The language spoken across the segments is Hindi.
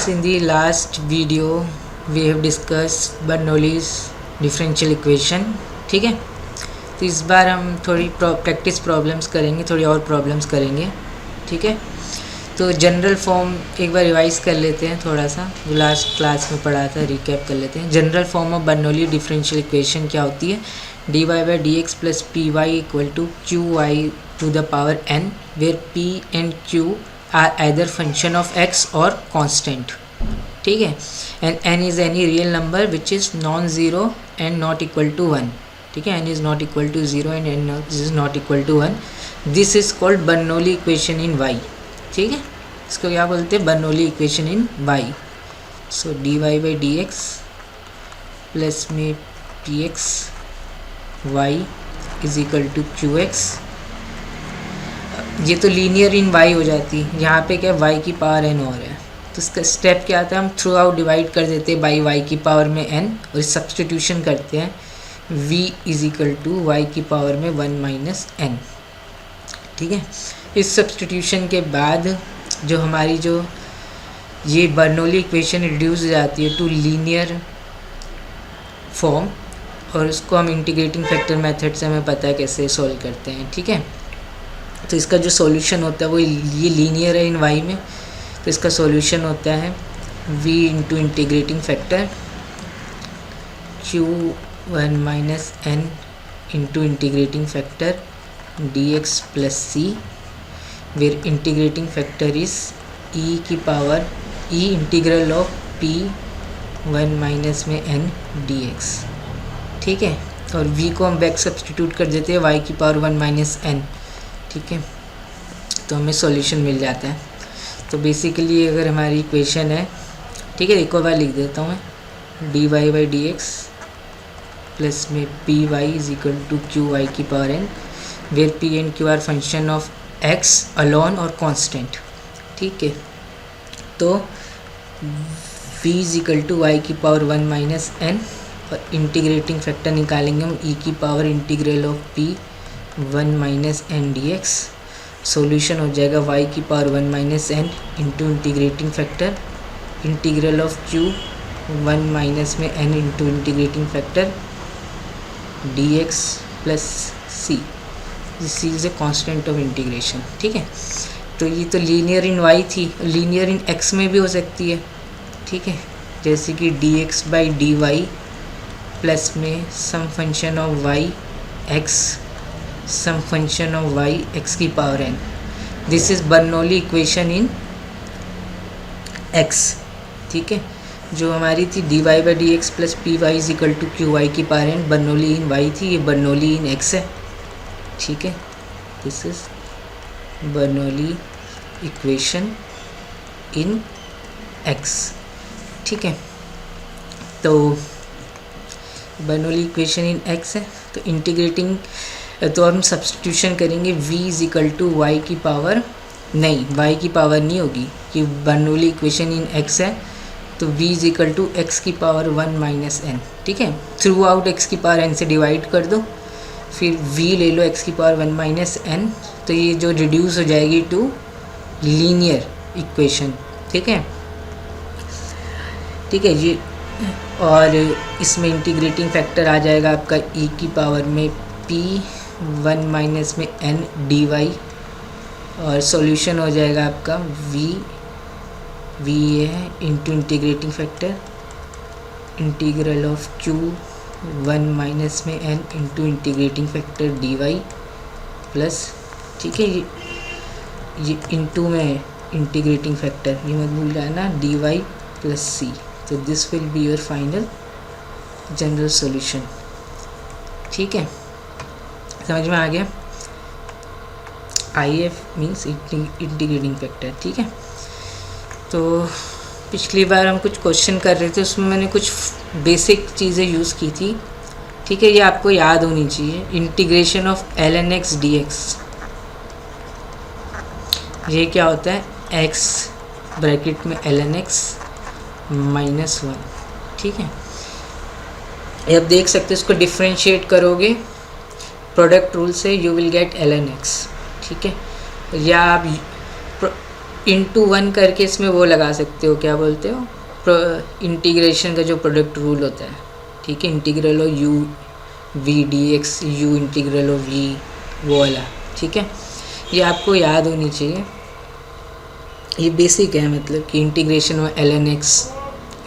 In the last video we have discussed Bernoulli's differential equation. ठीक है, तो इस बार हम थोड़ी प्रैक्टिस प्रॉब्लम्स करेंगे, थोड़ी और प्रॉब्लम्स करेंगे. ठीक है, तो जनरल फॉर्म एक बार रिवाइज कर लेते हैं थोड़ा सा, जो लास्ट क्लास में पढ़ा था रिकैप कर लेते हैं. General form of Bernoulli differential equation क्या होती है? dy by dx plus py equal to qy to the power n, where p and q are either function of x or constant. ठीक है, and n is any real number which is non-zero and not equal to 1. ठीक है, n is not equal to 0 and n is not equal to 1. This is called Bernoulli equation in y. ठीक है, इसको क्या बोलते हैं? Bernoulli equation in y. So dy by dx plus में px y is equal to qx. ये तो लीनियर इन y हो जाती है, यहाँ पे क्या y की पावर n और है, तो इसका स्टेप क्या आता है? हम थ्रू आउट डिवाइड कर देते हैं बाई y की पावर में n और सब्स्टिट्यूशन करते हैं v is equal to y की पावर में 1 माइनस n. ठीक है, इस सब्स्टिट्यूशन के बाद जो हमारी जो ये बर्नौली इक्वेशन रिड्यूस हो जाती है टू लीनियर फॉर्म, और उसको हम इंटीग्रेटिंग फैक्टर मेथड से हमें पता है कैसे सॉल्व करते हैं. ठीक है, तो इसका जो सॉल्यूशन होता है वो ये लीनियर है इन y में, तो इसका सॉल्यूशन होता है v into integrating factor q1 minus n into integrating factor dx plus c, where integrating factor is e की power e integral of p 1 minus में n dx. ठीक है, और v को हम बैक सब्स्टिट्यूट कर देते हैं y की पावर 1 माइनस n. ठीक है, तो हमें सॉल्यूशन मिल जाता है. तो बेसिकली अगर हमारी इक्वेशन है, ठीक है, एक और बार लिख देता हूँ मैं, dy by d x plus में p y is equal to q y की power n, where p and q are function of x alone और कांस्टेंट. ठीक है, तो v is equal to y की पावर 1 माइनस n, और इंटीग्रेटिंग फैक्टर निकालेंगे हम e की power integral of p 1 minus n dx. Solution हो जाएगा y की power 1 minus n into integrating factor integral of q 1 minus में n into integrating factor dx plus c. This is a constant of integration. ठीक है, तो ये तो लीनियर इन y थी, लीनियर इन x में भी हो सकती है. ठीक है, जैसे कि dx by d y plus में some function of y x some function of y x की power n. This is Bernoulli equation in x. ठीक है, जो हमारी थी dy by d x plus p y is equal to q y की power n, Bernoulli in y थी, ये बर्नौली इन x है. ठीक है, this is Bernoulli equation in x. ठीक है, तो बर्नौली इक्वेशन इन x है, तो इंटीग्रेटिंग तो हम सब्स्टिट्यूशन करेंगे v is equal to y की पावर, नहीं y की पावर नहीं होगी कि बर्नौली इक्वेशन इन x है, तो v is equal to x की पावर 1 माइनस n. ठीक है, थ्रू आउट x की पावर n से डिवाइड कर दो, फिर v ले लो x की पावर 1 माइनस n, तो ये जो रिड्यूस हो जाएगी टू लीनियर इक्वेशन. ठीक है, ठीक है ये, और इसमें इंटीग्रेटिंग फैक्टर आ जाएगा आपका e की पावर में p 1 माइनस में n dy, और सॉल्यूशन हो जाएगा आपका v ये है into integrating factor integral of q 1 minus में n into integrating factor dy plus, ठीक है, ये इंटू में इंटीग्रेटिंग फैक्टर, ये मत भूल जाना, dy प्लस c. तो this will be your final general solution. ठीक है, समझ में आ गया? IF means integrating factor. ठीक है, तो पिछली बार हम कुछ क्वेश्चन कर रहे थे, उसमें मैंने कुछ बेसिक चीज़ें यूज़ की थी. ठीक है, ये आपको याद होनी चाहिए. Integration of ln x dx, ये क्या होता है? x ब्रैकेट में ln x माइनस 1. ठीक है, ये आप देख सकते हो, इसको डिफ्रेंशिएट करोगे प्रोडक्ट रूल से, you will gate ln x. ठीक है, या आप इंटू वन करके इसमें वो लगा सकते हो, क्या बोलते हो, इंटीग्रेशन का जो प्रोडक्ट रूल होता है, ठीक है, integral of u v d x u integral of v, वो वाला, ठीक है। ये आपको याद होनी चाहिए, ये बेसिक है, मतलब कि integration of l n x,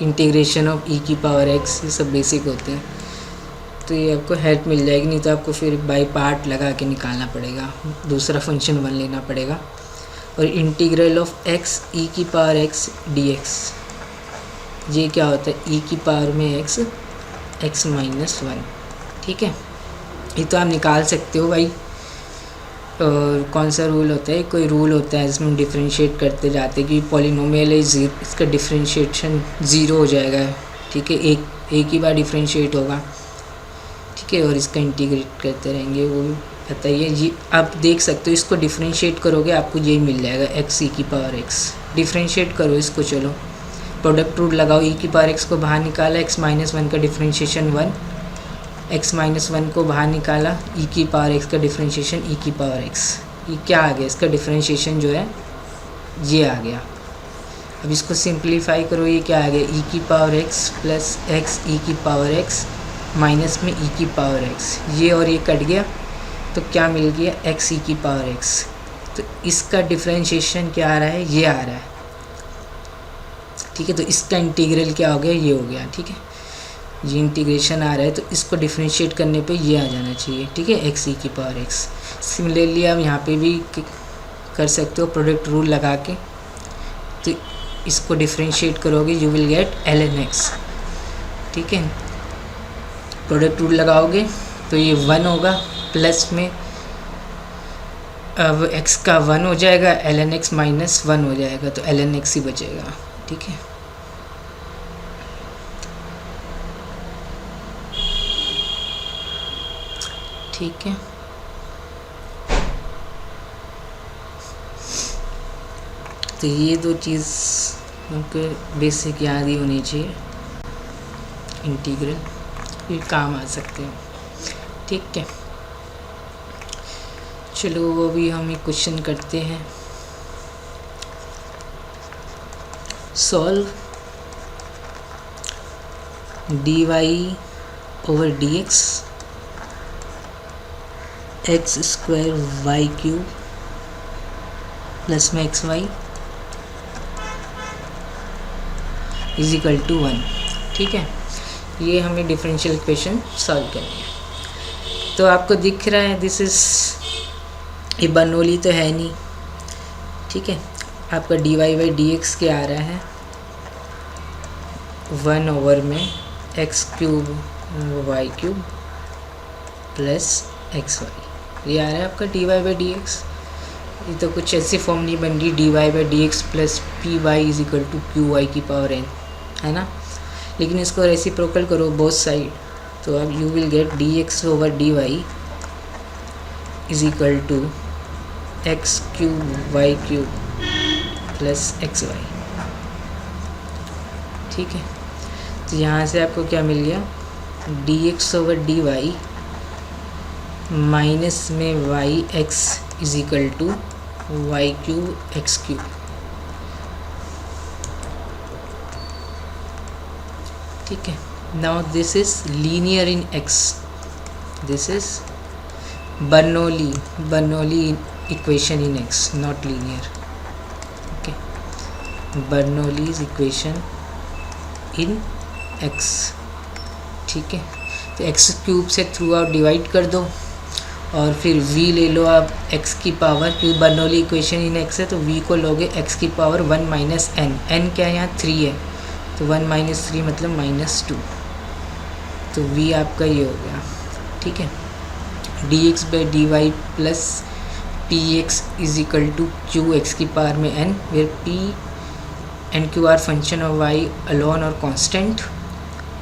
integration of e की पावर एक्स, ये सब बेसिक होते हैं, तो ये आपको हेल्प मिल जाएगी। नहीं तो आपको फिर बाई पार्ट लगा के निकालना पड़ेगा, दूसरा फंक्शन वन लेना पड़ेगा। और इंटीग्रल ऑफ एक्स ई की पावर एक्स डी एक्स, ये क्या होता है, ई की पावर में एक्स, एक्स माइनस वन, ठीक है। ये तो आप निकाल सकते हो भाई। और कौन सा रूल होता है, कोई रूल होता है जिसमें डिफ्रेंशिएट करते जाते कि पॉलिनोमियल है, इसका डिफ्रेंशिएशन ज़ीरो हो जाएगा, ठीक है, एक ही बार डिफ्रेंशिएट होगा, ठीक है, और इसका इंटीग्रेट करते रहेंगे, वो भी पता ही है। ये आप देख सकते हो, इसको डिफ्रेंशिएट करोगे आपको यही मिल जाएगा, एक्स ई की पावर एक्स। डिफ्रेंशिएट करो इसको, चलो प्रोडक्ट रूल लगाओ, ई की पावर एक्स को बाहर निकाला, एक्स माइनस वन का differentiation one, x minus one को बाहर निकाला, ई की पावर एक्स का डिफ्रेंशिएशन ई की पावर एक्स, ये क्या आ गया, इसका डिफ्रेंशिएशन जो है ये आ गया। अब इसको सिंप्लीफाई करो, ये क्या आ गया, ई की पावर एक्स प्लस एक्स ई की पावर एक्स माइनस में ई की पावर एक्स, ये और ये कट गया तो क्या मिल गया, एक्स ई की पावर एक्स। तो इसका डिफ्रेंशिएशन क्या आ रहा है, ये आ रहा है, ठीक है। तो इसका इंटीग्रल क्या हो गया, ये हो गया, ठीक है, ये इंटीग्रेशन आ रहा है, तो इसको डिफ्रेंशिएट करने पे ये आ जाना चाहिए, ठीक है, एक्स ई की पावर एक्स। सिमिलरली आप यहाँ पे भी कर सकते हो प्रोडक्ट रूल लगा के, तो इसको डिफ्रेंशिएट करोगे you will get l n x, ठीक है। प्रोडक्ट रूल लगाओगे तो ये वन होगा, प्लस में अब एक्स का वन हो जाएगा, l n x minus one हो जाएगा, तो एल एन एक्स ही बचेगा, ठीक है। ठीक है, तो ये दो चीज़ हमको बेसिक याद ही होनी चाहिए, इंटीग्रल ये काम आ सकते हैं, ठीक है। चलो वो भी हम एक क्वेश्चन करते हैं, solve d y over d x x square y cube plus में x y is equal to one, ठीक है। ये हमें डिफरेंशियल इक्वेशन सॉल्व करनी है। तो आपको दिख रहा है दिस इज, ये बर्नौली तो है नहीं, ठीक है। आपका d y by d x क्या आ रहा है, वन ओवर में x cube y cube plus x y, ये आ रहा है आपका d y by d x. ये तो कुछ ऐसी फॉर्म नहीं बन रही, d y by d x plus p y is equal to q y की पावर एन, है ना। लेकिन इसको रेसिप्रोकल करो बोथ साइड, तो अब you will get d x over d y is equal to x cube y cube plus x y, ठीक है। तो यहाँ से आपको क्या मिल गया, d x over d y minus में y x is equal to y cube x cube, ठीक है। Now this is linear in x, this is Bernoulli equation in x, not linear, okay. Bernoulli's equation in x, ठीक है। तो एक्स क्यूब से थ्रू आउट डिवाइड कर दो और फिर v ले लो आप x की पावर, क्योंकि बर्नौली इक्वेशन इन x है तो v को लोगे x की power one minus n, n क्या है यहाँ 3 है, तो वन माइनस थ्री मतलब माइनस टू, तो v आपका ये हो गया, ठीक है। D x by d y plus p x is equal to q x की पावर में n, where p and q are function of y alone और कांस्टेंट,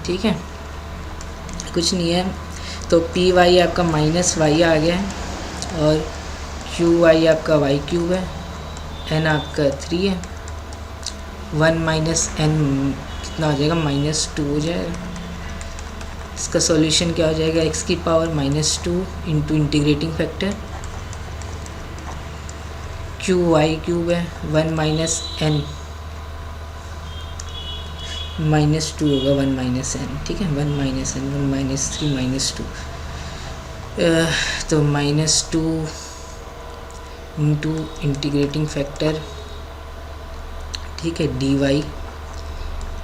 ठीक है, कुछ नहीं है। तो पी वाई आपका माइनस वाई आ गया है और क्यू वाई आपका वाई क्यूब है, एन आपका 3 है, वन माइनस एन कितना हो जाएगा, माइनस टू हो जाएगा। इसका सॉल्यूशन क्या हो जाएगा, एक्स की power minus two into integrating factor q y cube है, 1 माइनस एन माइनस टू होगा, 1 माइनस एन, ठीक है, 1 माइनस एन, 1 माइनस 3 माइनस 2, तो माइनस 2 इंटू इंटीग्रेटिंग फैक्टर, ठीक है, डी वाई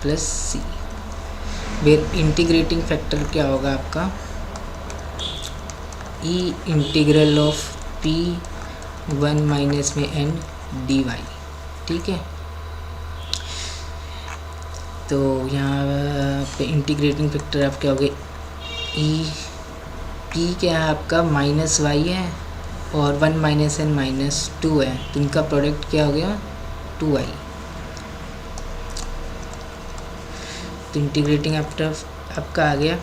प्लस सी। फिर इंटीग्रेटिंग फैक्टर क्या होगा आपका, ई इंटीग्रल ऑफ पी 1 माइनस में एन डी वाई, ठीक है। तो यहाँ पे इंटीग्रेटिंग फैक्टर आप क्या हो गए, ई पी क्या है आपका माइनस वाई है और 1 माइनस एन माइनस 2 है, तो इनका प्रोडक्ट क्या हो गया 2i। तो इंटीग्रेटिंग फैक्टर आपका आ गया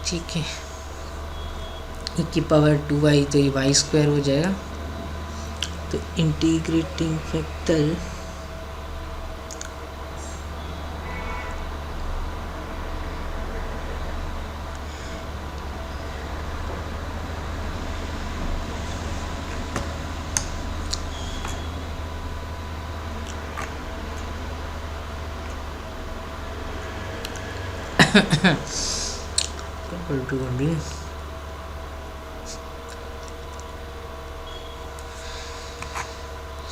ठीक है, e की पावर 2i, तो ये वाई स्क्वायर हो जाएगा। तो इंटीग्रेटिंग फैक्टर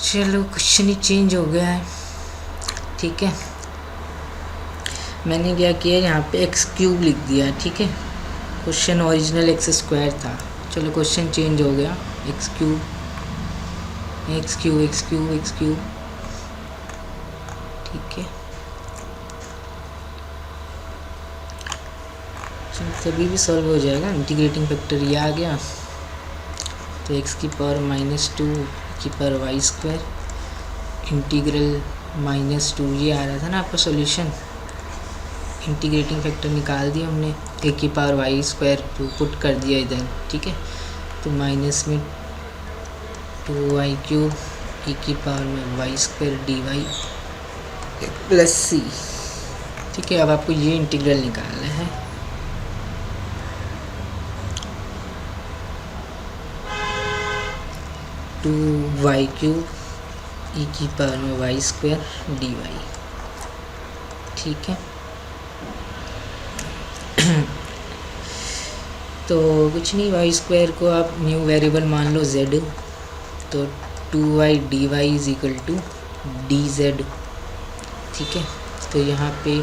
चलो क्वेश्चन ही चेंज हो गया है, ठीक है। मैंने क्या किया, यहाँ पे एक्स क्यूब लिख दिया, ठीक है। क्वेश्चन ओरिजिनल एक्स स्क्वायर था, चलो क्वेश्चन चेंज हो गया, x cube x cube x cube x cube, ठीक है। तभी भी सॉल्व हो जाएगा, इंटीग्रेटिंग फैक्टर ये आ गया, तो एक्स की पावर माइनस 2 की power y square integral minus 2, ये आ रहा था ना आपका सॉल्यूशन। इंटीग्रेटिंग फैक्टर निकाल दिया हमने, ए की पावर वाई स्क्वायर पुट कर दिया इधर, ठीक है। तो माइनस में 2y क्यूब ई की पावर में y square d y plus c, ठीक है। अब आपको ये इंटीग्रल निकालना है, टू वाई क्यूब ई की पावर में वाई स्क्वायर डी वाई, ठीक है। तो कुछ नहीं, वाई स्क्वायर को आप न्यू वेरिएबल मान लो z, तो 2y d y is equal to d z, ठीक है। तो यहाँ पे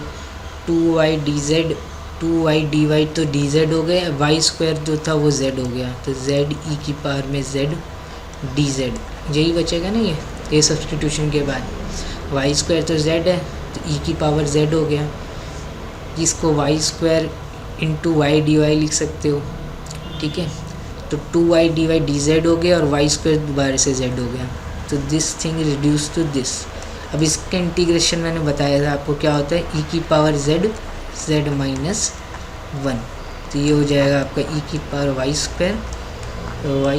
2y d z, 2y d y तो डी जेड हो गया, वाई स्क्वायर जो था वो z हो गया, तो z ई की पावर में z डी जेड, यही बचेगा ना ये सब्सटीट्यूशन के बाद। वाई स्क्वायर तो z है, तो ई की पावर z हो गया, जिसको y square into y d y लिख सकते हो, ठीक है। तो 2y d y d z हो गया और वाई स्क्वायर दोबारा से z हो गया, तो this thing reduce to this. अब इसका इंटीग्रेशन मैंने बताया था आपको क्या होता है, ई की पावर z माइनस 1, तो ये हो जाएगा आपका ई की पावर वाई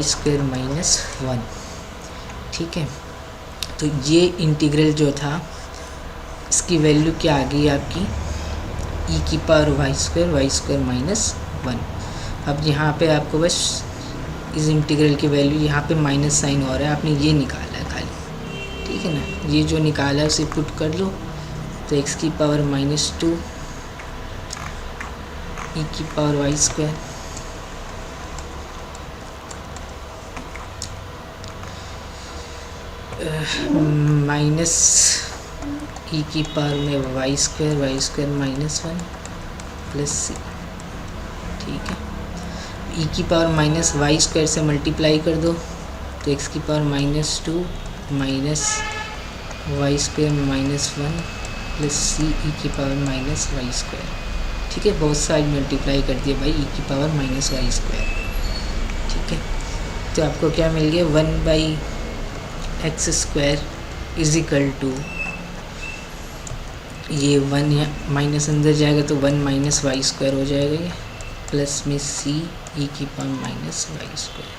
स्क्वायर माइनस 1, ठीक है। तो ये इंटीग्रल जो था इसकी वैल्यू क्या आ गई आपकी, ई की पावर वाई स्क्वायर माइनस 1। अब यहाँ पे आपको बस इस इंटीग्रल की वैल्यू, यहाँ पे माइनस साइन हो रहा है, आपने ये निकाला है खाली, ठीक है ना। ये जो निकाला है उसे पुट कर लो, तो एक्स की पावर माइनस 2 ई की power y square minus e की पावर में y square minus 1 plus c, ठीक है। ई की पावर माइनस वाई स्क्वायर से मल्टीप्लाई कर दो, तो एक्स की power minus 2 minus y square minus 1 plus c e की पावर माइनस वाई स्क्वायर, ठीक है। बहुत सारी मल्टीप्लाई कर दिया भाई, ई की पावर माइनस वाई स्क्वायर, ठीक है। तो आपको क्या मिल गया, 1 by x square is equal to, ये 1 या माइनस अंदर जाएगा तो 1 माइनस वाई स्क्वायर हो जाएगा ये, प्लस में सी ई की power minus y square.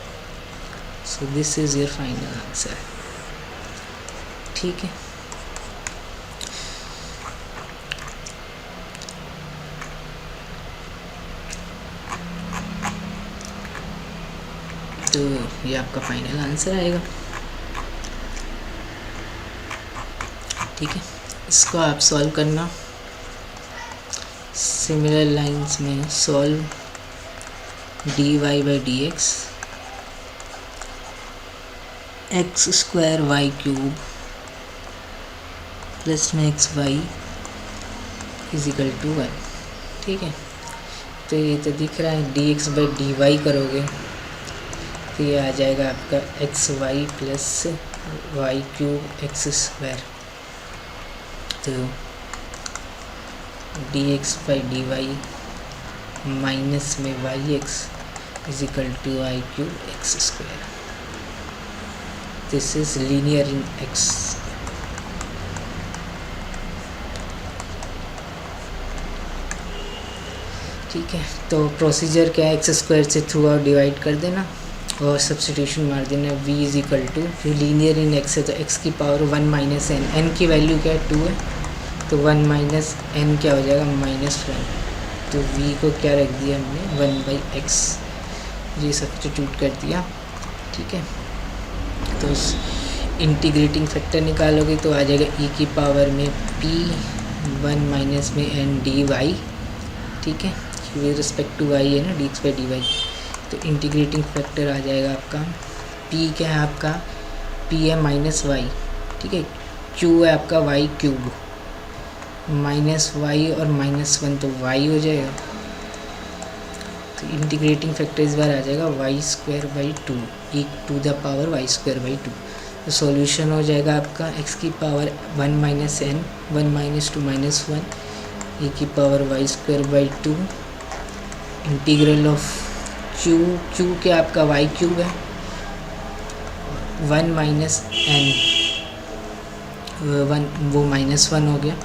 So this is your final answer. ठीक है। तो ये आपका फाइनल आंसर आएगा। ठीक है, इसको आप सॉल्व करना सिमिलर लाइंस में। Solve dy by d x square y cube plus में एक्स वाई इजिकल टू 1। ठीक है, तो ये तो दिख रहा है d x by d y करोगे तो ये आ जाएगा आपका x y plus y cube x square. तो d x by d y minus में y x is equal to y cube x square. This is linear in x. ठीक है, तो प्रोसीजर क्या है, एक्स स्क्वायर से थ्रू आउट डिवाइड कर देना और सब्स्टिट्यूशन मार देना। v इज इक्वल टू, फिर लीनियर इन एक्स है तो x की पावर 1 माइनस एन, एन की वैल्यू क्या है 2 है तो 1 माइनस एन क्या हो जाएगा -1। तो v को क्या रख दिया हमने 1 बाई एक्स, ये सब्स्टिट्यूट कर दिया। ठीक है, तो इंटीग्रेटिंग फैक्टर निकालोगे तो आ जाएगा e की पावर में p 1 माइनस में n डी वाई। ठीक है, विद रिस्पेक्ट टू y है ना d x by d y. तो इंटीग्रेटिंग फैक्टर आ जाएगा आपका p क्या है आपका p है -y। ठीक है, q है आपका y क्यूब, -y और -1 तो y हो जाएगा। तो इंटीग्रेटिंग फैक्टर इस बार आ जाएगा y square by 2 e to the power y square by 2। तो सॉल्यूशन हो जाएगा आपका x की power 1 minus n 1 minus 2 minus 1 e की power y square by 2 integral of q क्या आपका y क्यूब है 1 माइनस एन 1 वो -1 हो गया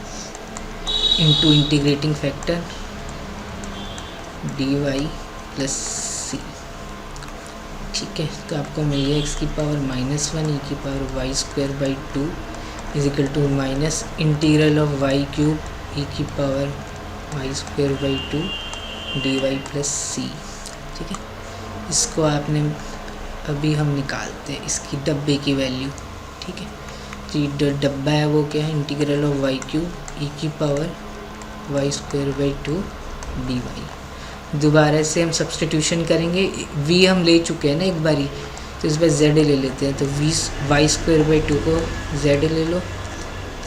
into integrating factor d y plus c. ठीक है, तो आपको मिल गया x की पावर -1 ई की power y square by 2 is equal to minus integral of y cube e की power y square by 2 d y plus c. ठीक है, इसको आपने अभी हम निकालते हैं इसकी डब्बे की वैल्यू। ठीक है, तो ये डब्बा है वो क्या है integral of y cube e की power y square by 2 d y. दोबारा से हम सब्स्टिट्यूशन करेंगे, v हम ले चुके हैं ना एक बारी, तो इस बार z ले लेते हैं। तो v वाई स्क्वायर बाई 2 को z ले लो,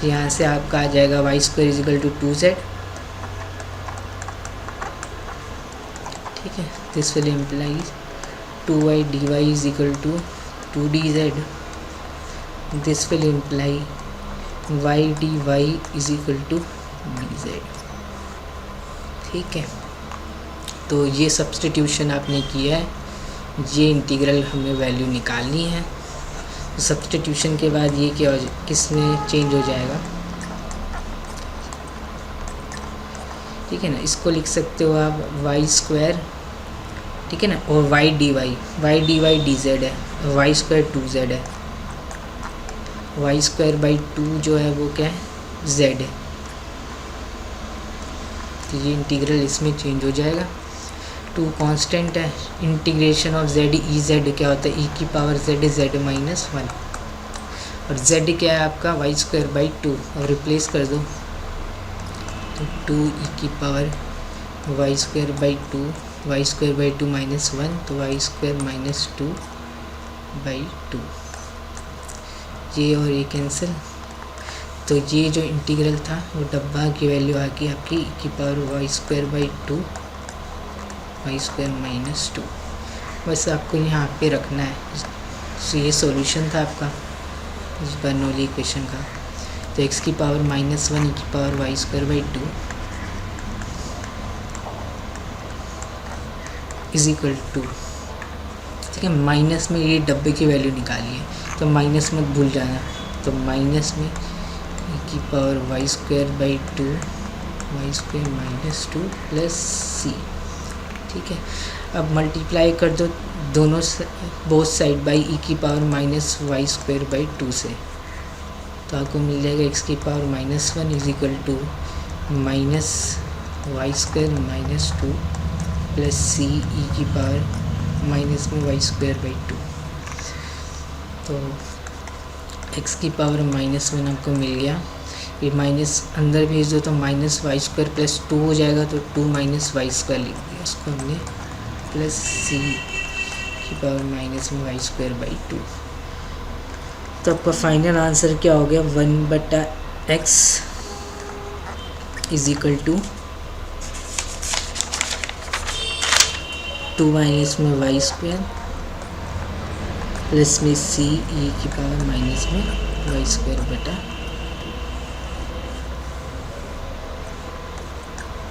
तो यहाँ से आपका आ जाएगा y square is equal to 2z। ठीक है, this will implies 2y dy is equal to 2dz. This will imply y dy is equal to dz. ठीक है, तो ये सब्स्टिट्यूशन आपने किया है, ये इंटीग्रल हमें वैल्यू निकालनी है। तो सब्स्टिट्यूशन के बाद ये क्या हो किस में चेंज हो जाएगा। ठीक है ना, इसको लिख सकते हो आप वाई स्क्वायर, ठीक है ना, और y d y d z है, वाई स्क्वायर 2z है, वाई स्क्वायर बाई 2 जो है वो क्या है z है। तो ये इंटीग्रल इसमें चेंज हो जाएगा। 2 कांस्टेंट है, integration of z E Z क्या होता है e की पावर z -1 और z क्या है आपका वाई स्क्वायर बाई 2 और रिप्लेस कर दो तो 2 e की power y square by 2 y square by 2 -1 तो वाई स्क्वायर -2 बाई 2, ये और ये कैंसिल। तो ये जो इंटीग्रल था वो डब्बा की वैल्यू आ गई आपकी e की power y square by 2 y square -2। बस आपको यहाँ पे रखना है। तो ये सॉल्यूशन था आपका इस बर्नौली इक्वेशन का। तो x की पावर -1 e की power y square by 2 is equal to, ठीक है, माइनस में ये डब्बे की वैल्यू निकाली है तो माइनस मत भूल जाना। तो माइनस में e की power y square by 2 y square -2 plus c. ठीक है, अब मल्टीप्लाई कर दो दोनों बोथ साइड बाई e की पावर -y स्क्वायर बाई 2 से। तो आपको मिल जाएगा एक्स की power -1 is equal to minus y square minus 2 plus c e की पावर माइनस में वाई स्क्वायर बाई 2। तो एक्स की पावर -1 आपको मिल गया, ये माइनस अंदर भेज दो तो माइनस वाई स्क्वायर प्लस 2 हो जाएगा, तो 2 माइनस वाई स्क्वायर लिख दिया इसको हमने, प्लस सी की पावर माइनस में वाई स्क्वायर बाई 2। तो आपका फाइनल आंसर क्या हो गया, 1/x is equal to 2 minus में वाई स्क्वायर प्लस में सी ई की पावर माइनस में वाई स्क्वायर बटा।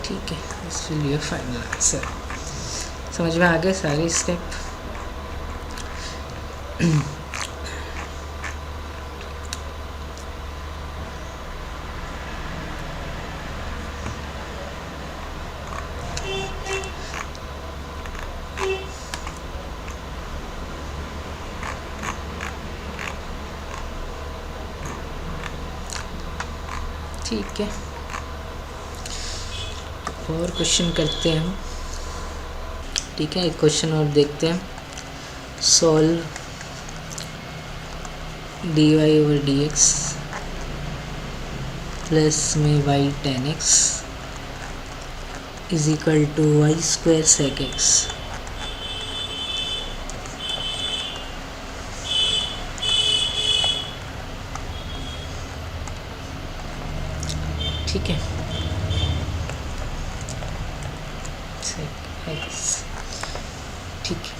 ठीक है, इसके लिए फाइनल आंसर समझ में आ गए सारे स्टेप। ठीक है, और क्वेश्चन करते हैं हम। ठीक है, एक क्वेश्चन और देखते हैं। सॉल्व dy/dx प्लस में y tan x is equal to y square sec x। ठीक है, ठीक है,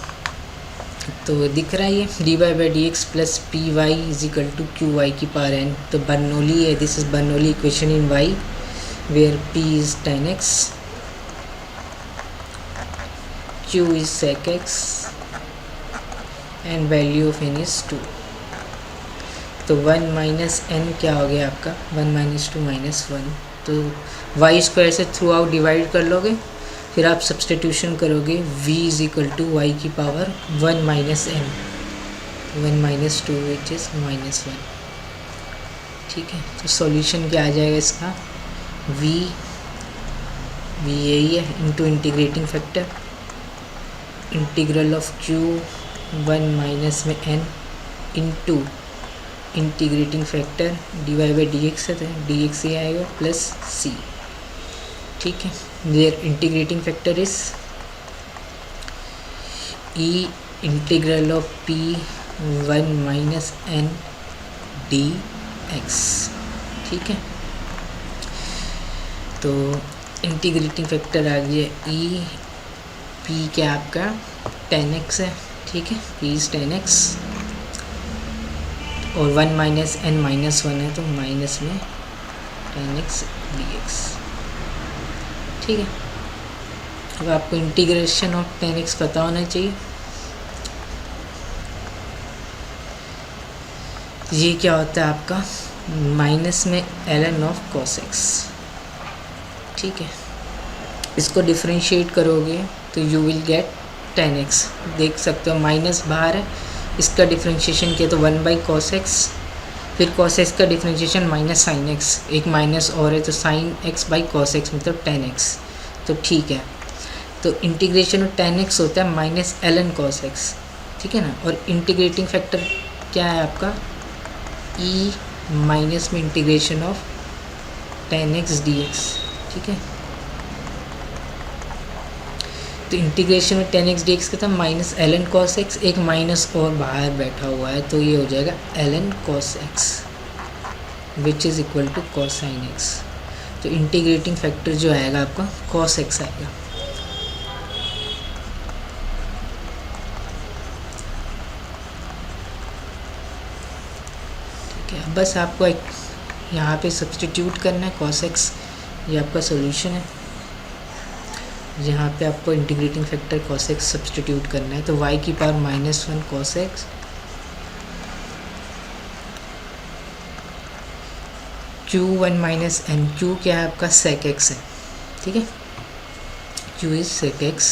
तो दिख रहा है ये dy/dx plus p y is equal to q y की पावर n। तो बर्नौली है, this is Bernoulli equation in y where p is tan x, q is sec x and value of n is 2। तो 1 माइनस एन क्या हो गया आपका, 1 माइनस 2 माइनस 1। तो वाई स्क्वायर से थ्रू आउट डिवाइड कर लोगे, फिर आप सब्सटीट्यूशन करोगे v is equal to y की power 1 minus n, 1 minus 2 which is -1। ठीक है, तो सॉल्यूशन क्या आ जाएगा इसका, v यही है into integrating factor integral of q 1 minus में n into integrating factor dy/dx है, तो dx ही आएगा प्लस c। ठीक है, their integrating factor is e integral of p 1 minus n dx। ठीक है, तो इंटीग्रेटिंग फैक्टर आ गया e, p क्या आपका tan x है। ठीक है, p इज tan x और 1 माइनस n माइनस 1 है, तो माइनस में tan x dx। ठीक है, अब आपको इंटीग्रेशन ऑफ tan x पता होना चाहिए। ये क्या होता है आपका माइनस में ln ऑफ cos x। ठीक है, इसको डिफरेंशिएट करोगे तो you will gate tan x। देख सकते हो माइनस बाहर है, इसका डिफरेंशिएशन किया तो 1/cos x, फिर cos x का डिफरेंशिएशन माइनस साइन x, एक माइनस और है तो साइन x/cos x मतलब tan x। तो ठीक है, तो इंटीग्रेशन ऑफ tan x होता है माइनस ln cos x। ठीक है ना, और इंटीग्रेटिंग फैक्टर क्या है आपका e माइनस में integration of tan x dx। ठीक है, तो इंटीग्रेशन में tan x dx का था माइनस ln cos x, एक माइनस और बाहर बैठा हुआ है तो ये हो जाएगा ln cos x which is equal to cos sin x। तो इंटीग्रेटिंग फैक्टर जो आएगा आपका cos x आएगा। ठीक है, बस आपको एक यहाँ पे सब्सटीट्यूट करना है cos x, ये आपका सॉल्यूशन है। जहाँ पे आपको integrating factor cos x substitute करना है, तो y की power -1 cos x q1 minus n, q क्या है आपका sec x है। ठीक है, q इज sec x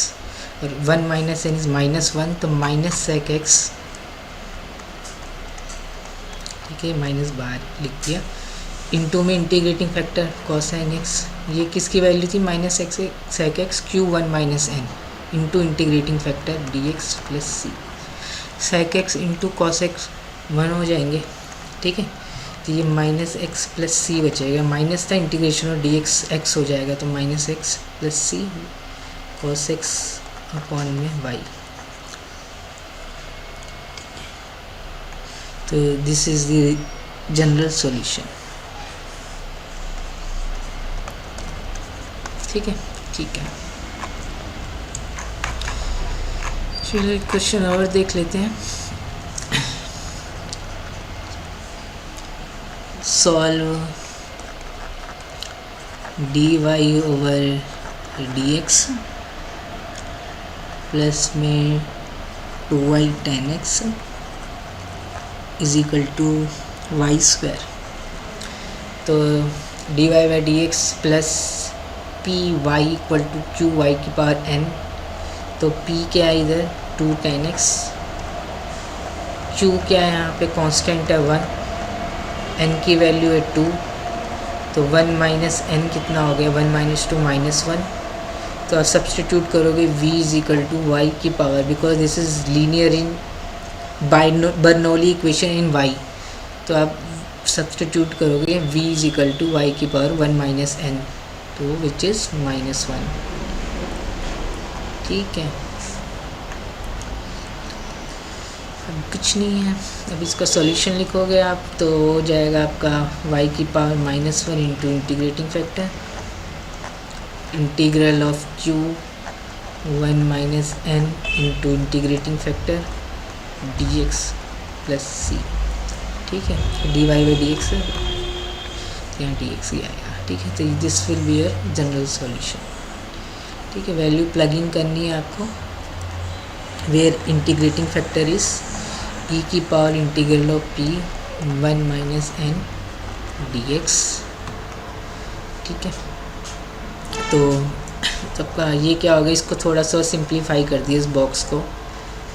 और 1 माइनस n इज -1, तो माइनस sec x। ठीक है, माइनस बाहर लिख दिया। इनटू में इंटीग्रेटिंग फैक्टर कोसाइन एक्स, ये किसकी वैल्यू थी, minus x sec x q one minus n into integrating factor d x plus c. Sec x into cos x 1 हो जाएंगे, ठीक है। तो ये माइनस एक्स प्लस सी बचेगा, माइनस था इंटीग्रेशन और डी एक्स एक्स हो जाएगा, तो minus x plus c cos x upon में वाई। तो this is the general solution, ठीक है। चलिए क्वेश्चन और देख लेते हैं। Solve d y over d x plus में 2y tan x is equal to y square. तो d y by d x plus p y equal to q y की पावर n। तो p क्या है इधर 2 tan x, q क्या है यहाँ पे कांस्टेंट है 1, n की वैल्यू है 2, तो 1 माइनस n कितना हो गया, 1 माइनस 2 माइनस 1। तो आप सब्सटीट्यूट करोगे v is equal to y की power, because this is linear in Bernoulli equation in y। तो आप सब्सटीट्यूट करोगे v is equal to y की पावर 1 माइनस n, तो विच इज़ -1, ठीक है। अब कुछ नहीं है, अब इसका सॉल्यूशन लिखोगे आप तो हो जाएगा आपका y की power -1 into integrating factor integral of q 1 minus n into integrating factor dx plus c, ठीक है। dy बाई डी एक्स यहाँ dx ही आएगा, ठीक है। तो this will be your general solution, ठीक है। वैल्यू प्लग इन करनी है आपको, where integrating factor is e की power integral of p 1 minus n dx, ठीक है। तो सबका ये क्या होगा, इसको थोड़ा सा सिंप्लीफाई कर दिया इस बॉक्स को,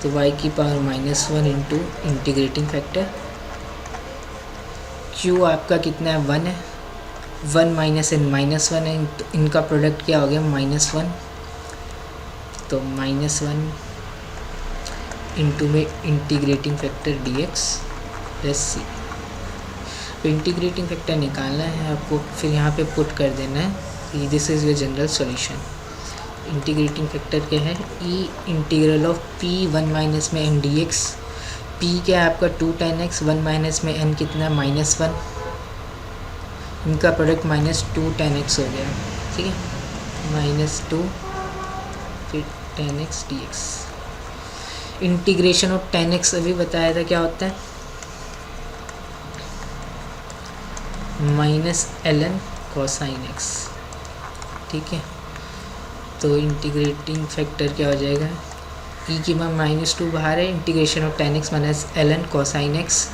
तो y की power -1 into integrating factor q आपका कितना है 1 है, 1 माइनस n -1 है, तो इनका प्रोडक्ट क्या हो गया -1, तो -1 इंटू में इंटीग्रेटिंग फैक्टर dx प्लस सी। तो इंटीग्रेटिंग फैक्टर निकालना है आपको, फिर यहाँ पे पुट कर देना है, this is your general solution. Integrating factor क्या है, e integral of p 1 minus में n dx, p क्या है आपका 2 tan x, 1 माइनस में n कितना है -1, इनका प्रोडक्ट -2 tan x हो गया, ठीक है, -2 फिर tan x dx। Integration of tan x अभी बताया था क्या होता है, -ln कोसाइन x, ठीक है। तो इंटीग्रेटिंग फैक्टर क्या हो जाएगा, e की मान -2 बाहर है, integration of tan x minus ln cosine x,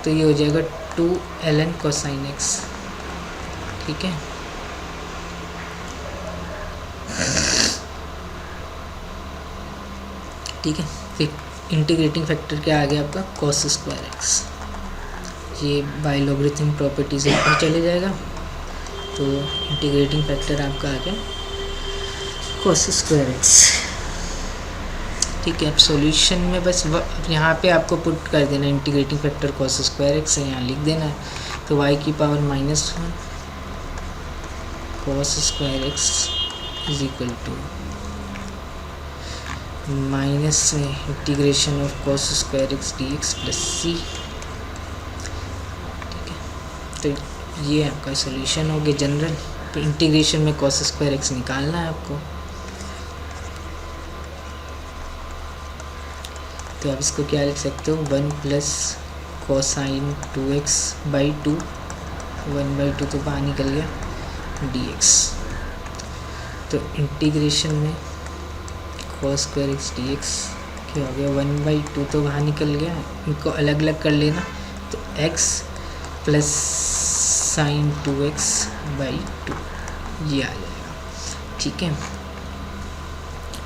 तो ये हो जाएगा 2 ln कोसाइन x, ठीक है। ठीक है, फिर इंटीग्रेटिंग फैक्टर क्या आ गया आपका cos स्क्वायर x, ये बाय लॉगरिथम प्रॉपर्टीज ऊपर चले जाएगा, तो इंटीग्रेटिंग फैक्टर आपका आ गया cos स्क्वायर x, ठीक है। अब सॉल्यूशन में बस यहाँ पे आपको पुट कर देना integrating factor cos square x है, यहाँ लिख देना है, तो y की power -1 cos square x is equal to minus में integration of cos square x dx plus c, ठीक है। तो ये आपका सॉल्यूशन हो गया जनरल। तो इंटीग्रेशन में cos स्क्वायर x निकालना है आपको, तो आप इसको क्या लिख सकते हो, 1 प्लस कोसाइन 2x बाई 2, 1/2 तो बाहर निकल गया dx। तो इंटीग्रेशन में cos स्क्वायर x dx क्या हो गया, 1/2 तो बाहर निकल गया, इनको अलग अलग कर लेना, तो x plus sign 2x by 2 ये आ जाएगा, ठीक है।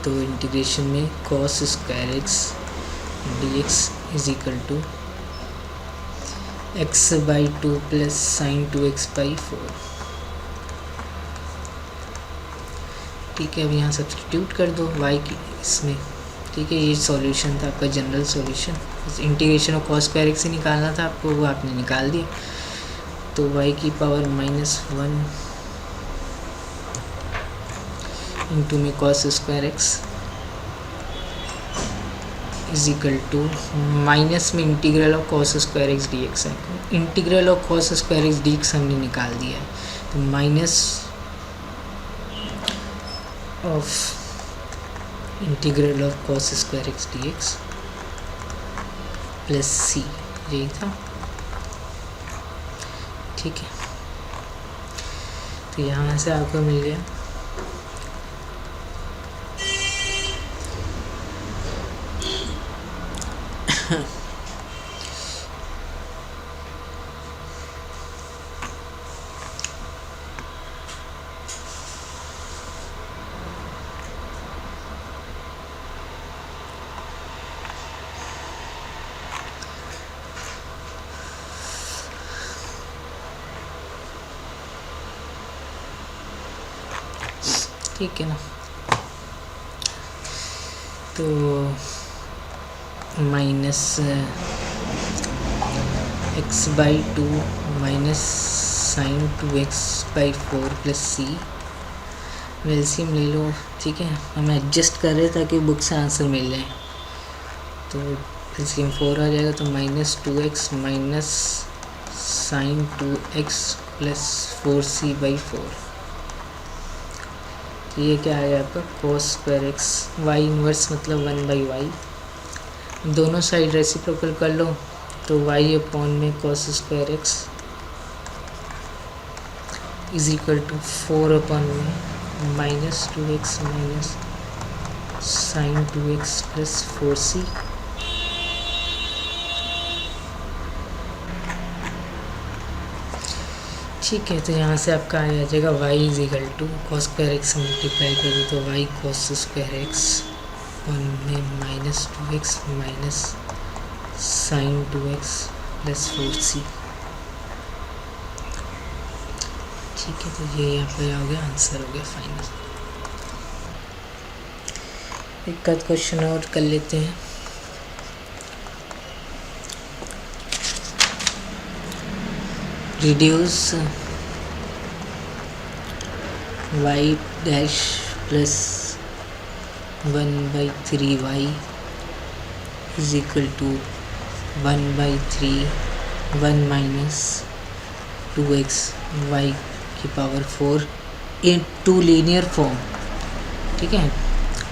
तो इंटीग्रेशन में cos square x dx is equal to x/2 plus sine 2x/4। ठीक है, अब यहाँ सब्सटीट्यूट कर दो y की इसमें। ठीक है, ये सॉल्यूशन था आपका general solution. Integration of cos square x ही निकालना था आपको, वो आपने निकाल दिया। तो y की पावर -1 इंटू में cos square x is equal to minus में integral of cos square x d x है। Integral of cos square x d x हमने निकाल दिया है, तो minus of integral of cos square x d x plus c, यही था। ठीक है, तो यहाँ से आपको मिल गया ठीक है ना। तो minus x/2 minus sine 2x/4 plus c, LCM ले लो। ठीक है, हम एडजस्ट कर रहे ताकि बुक से आंसर मिल जाए। तो एलसीएम 4 आ जाएगा, तो -2x minus sign 2x plus 4c/4। तो ये क्या आएगा आपका cos square x, y inverse मतलब 1/y। दोनों साइड रेसिप्रोकल कर लो, तो y अपॉन में cos square x is equal to 4 upon में -2x minus sign 2x plus 4c। ठीक है, तो यहाँ से आपका आ जाएगा y is equal to cos square x multiply कर दो, तो y cos square x one में -2x minus sign 2x plus 4c। ठीक है, तो ये यहाँ पे हो गया, आंसर हो गया फाइनल। एक आध क्वेश्चन और कर लेते हैं। Reduce y dash plus 1/3y is equal to 1/3 1 minus 2x y की power 4 into linear form. ठीक है,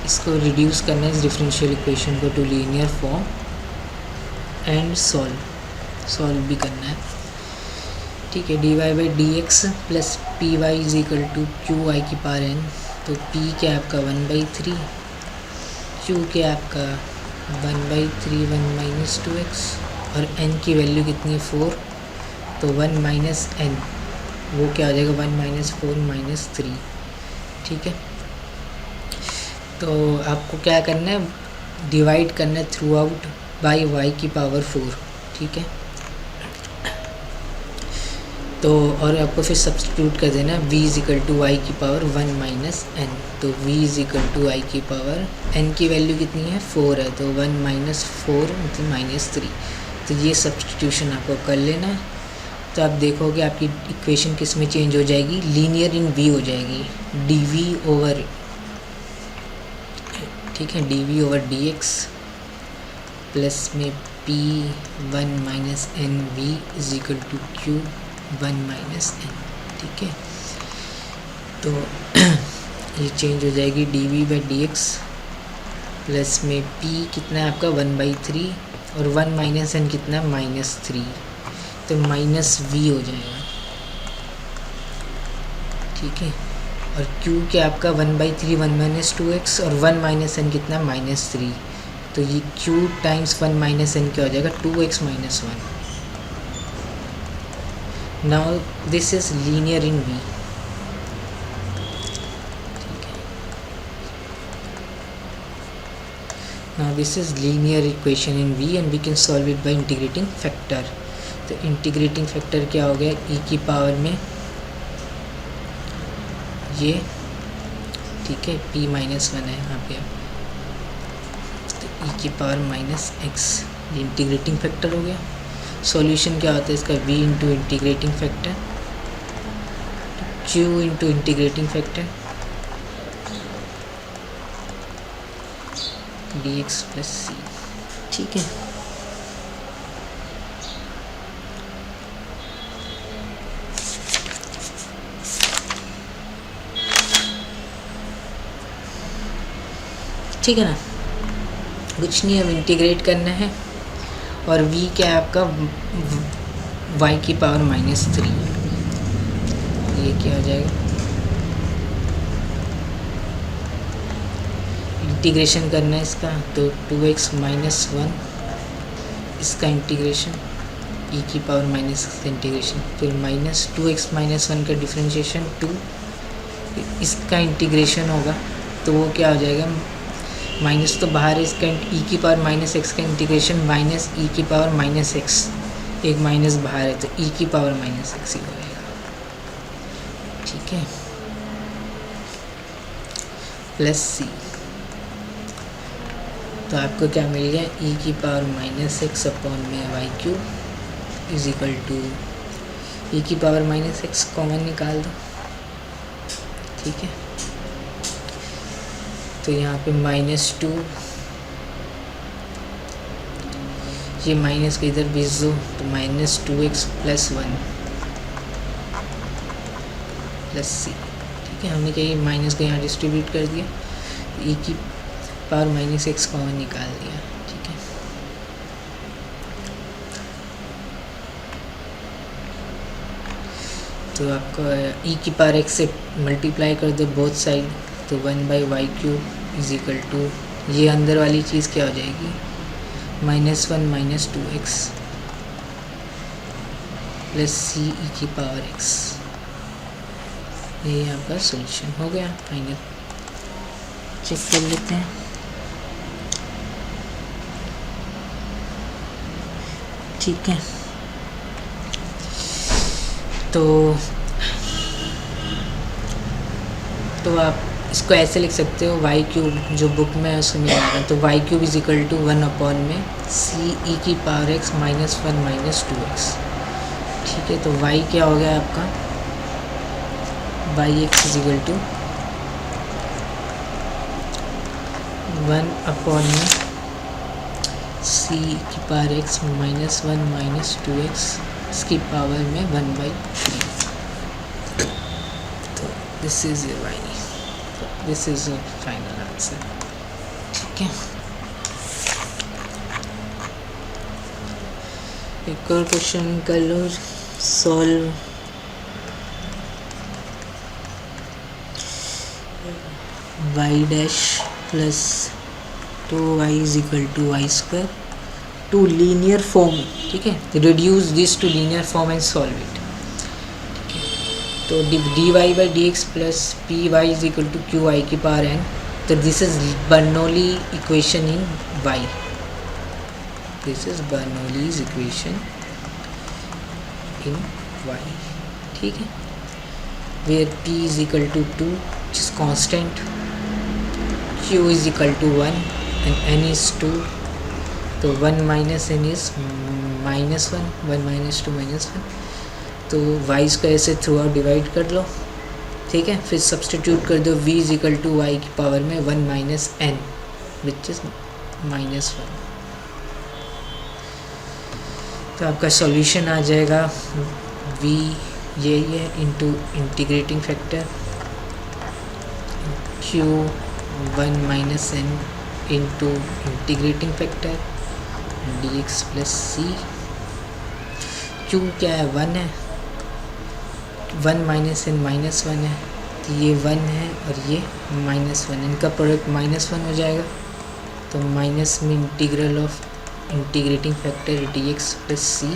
इसको रिड्यूस करना है इस डिफरेंशियल इक्वेशन को to linear form and solve भी करना है। ठीक है, dy/dx plus py is equal to qy की पावर n। तो p क्या आपका 1/3, q क्या आपका 1/3 1 माइनस 2x, और n की वैल्यू कितनी है 4, तो 1 माइनस n वो क्या हो जाएगा 1 माइनस 4 माइनस 3। ठीक है, तो आपको क्या करना है, डिवाइड करना है थ्रू आउट बाई y की पावर 4। ठीक है, तो और आपको फिर सब्सटीट्यूट कर देना है v is equal to y की पावर 1 माइनस n। तो v is equal to y की पावर n की वैल्यू कितनी है 4 है, तो 1 माइनस 4 मतलब -3। तो ये सब्सटीट्यूशन आपको कर लेना है। तो आप देखोगे आपकी इक्वेशन किस में चेंज हो जाएगी, लीनियर इन v हो जाएगी, dv ओवर, ठीक है, dv ओवर dx प्लस में p1 minus n v is equal to q 1 minus n। ठीक है, तो ये चेंज हो जाएगी dv/dx प्लस में p कितना है आपका 1/3 और 1 माइनस n कितना है -3, तो माइनस v हो जाएगा। ठीक है, और q क्या आपका 1/3 1 माइनस 2x और 1 माइनस n कितना -3, तो ये q टाइम्स 1 माइनस n क्या हो जाएगा 2x minus 1। Now this is linear in V। Now this is linear equation in V and we can solve it by integrating factor। तो इंटीग्रेटिंग फैक्टर क्या हो गया, ई की पावर में ये, ठीक है, p माइनस वन है यहाँ पे, तो ई की पावर माइनस एक्स, ये इंटीग्रेटिंग फैक्टर हो गया। सॉल्यूशन क्या होता है इसका, v into integrating factor, q into integrating factor dx plus c, ठीक है। ठीक है ना, कुछ नहीं, अब इंटीग्रेट करना है। और v क्या है आपका, y की पावर माइनस थ्री, ये क्या हो जाएगा, इंटीग्रेशन करना है इसका, तो 2x माइनस वन, इसका इंटीग्रेशन e की पावर माइनस का इंटीग्रेशन, फिर माइनस 2x माइनस वन का डिफ्रेंशिएशन 2, इसका इंटीग्रेशन होगा, तो वो क्या हो जाएगा, माइनस तो बाहर है, इसका e की पावर माइनस एक्स का इंटीग्रेशन माइनस e की पावर माइनस एक्स, एक माइनस बाहर है तो e की पावर माइनस एक्स ही होगा, ठीक है, प्लस सी। तो आपको क्या मिल गया, e की पावर माइनस एक्स अपॉन में y cube is equal to e की पावर माइनस एक्स कॉमन निकाल दो, ठीक है। तो यहाँ पे माइनस टू, ये माइनस को इधर भेज दो, तो minus 2x plus one plus c, ठीक है। हमने क्या माइनस को यहाँ डिस्ट्रीब्यूट कर दिया, e की पावर माइनस एक्स कॉमन निकाल दिया, ठीक है। तो आपको e की पावर एक्स से मल्टीप्लाई कर दो बोथ साइड, तो 1/y cube is equal to, ये अंदर वाली चीज़ क्या हो जाएगी, minus one minus 2x plus c e की पावर एक्स, ये आपका सोल्यूशन हो गया फाइनल। चेक कर लेते हैं, ठीक है। तो आप इसको ऐसे लिख सकते हो, वाई क्यूब जो बुक में है उसमें मिल रहा है, तो Y cube is equal to 1 upon में सी ई की power x minus one minus 2x, ठीक है। तो वाई क्या हो गया आपका, Y x is equal to 1 upon में सी की power x minus one minus 2x, इसकी पावर में 1/3, तो this is your Y, this is your final answer, ठीक है। एक और क्वेश्चन कर लो, solve y dash plus 2y is equal to y square to linear form, ठीक है। Reduce this to linear form and solve it, ठीक है। तो dy by d x plus p y is equal to q y की पावर n, तो this is Bernoulli equation in y, this is Bernoulli's equation in y, ठीक है। Where p is equal to 2 which is constant, q is equal to 1 and n is 2, तो 1 minus n is minus 1, 1 minus 2 minus 1, तो y को ऐसे थ्रू आउट डिवाइड कर लो, ठीक है। फिर सब्सटीट्यूट कर दो, v is equal to y की पावर में 1 minus n which is minus 1, तो आपका सॉल्यूशन आ जाएगा v ये into integrating factor q 1 minus n into integrating factor dx plus c, q क्या है 1 है, 1 माइनस n माइनस 1 है, तो ये 1 है और ये माइनस 1, इनका प्रोडक्ट माइनस 1 हो जाएगा, तो माइनस में integral of integrating factor dx plus c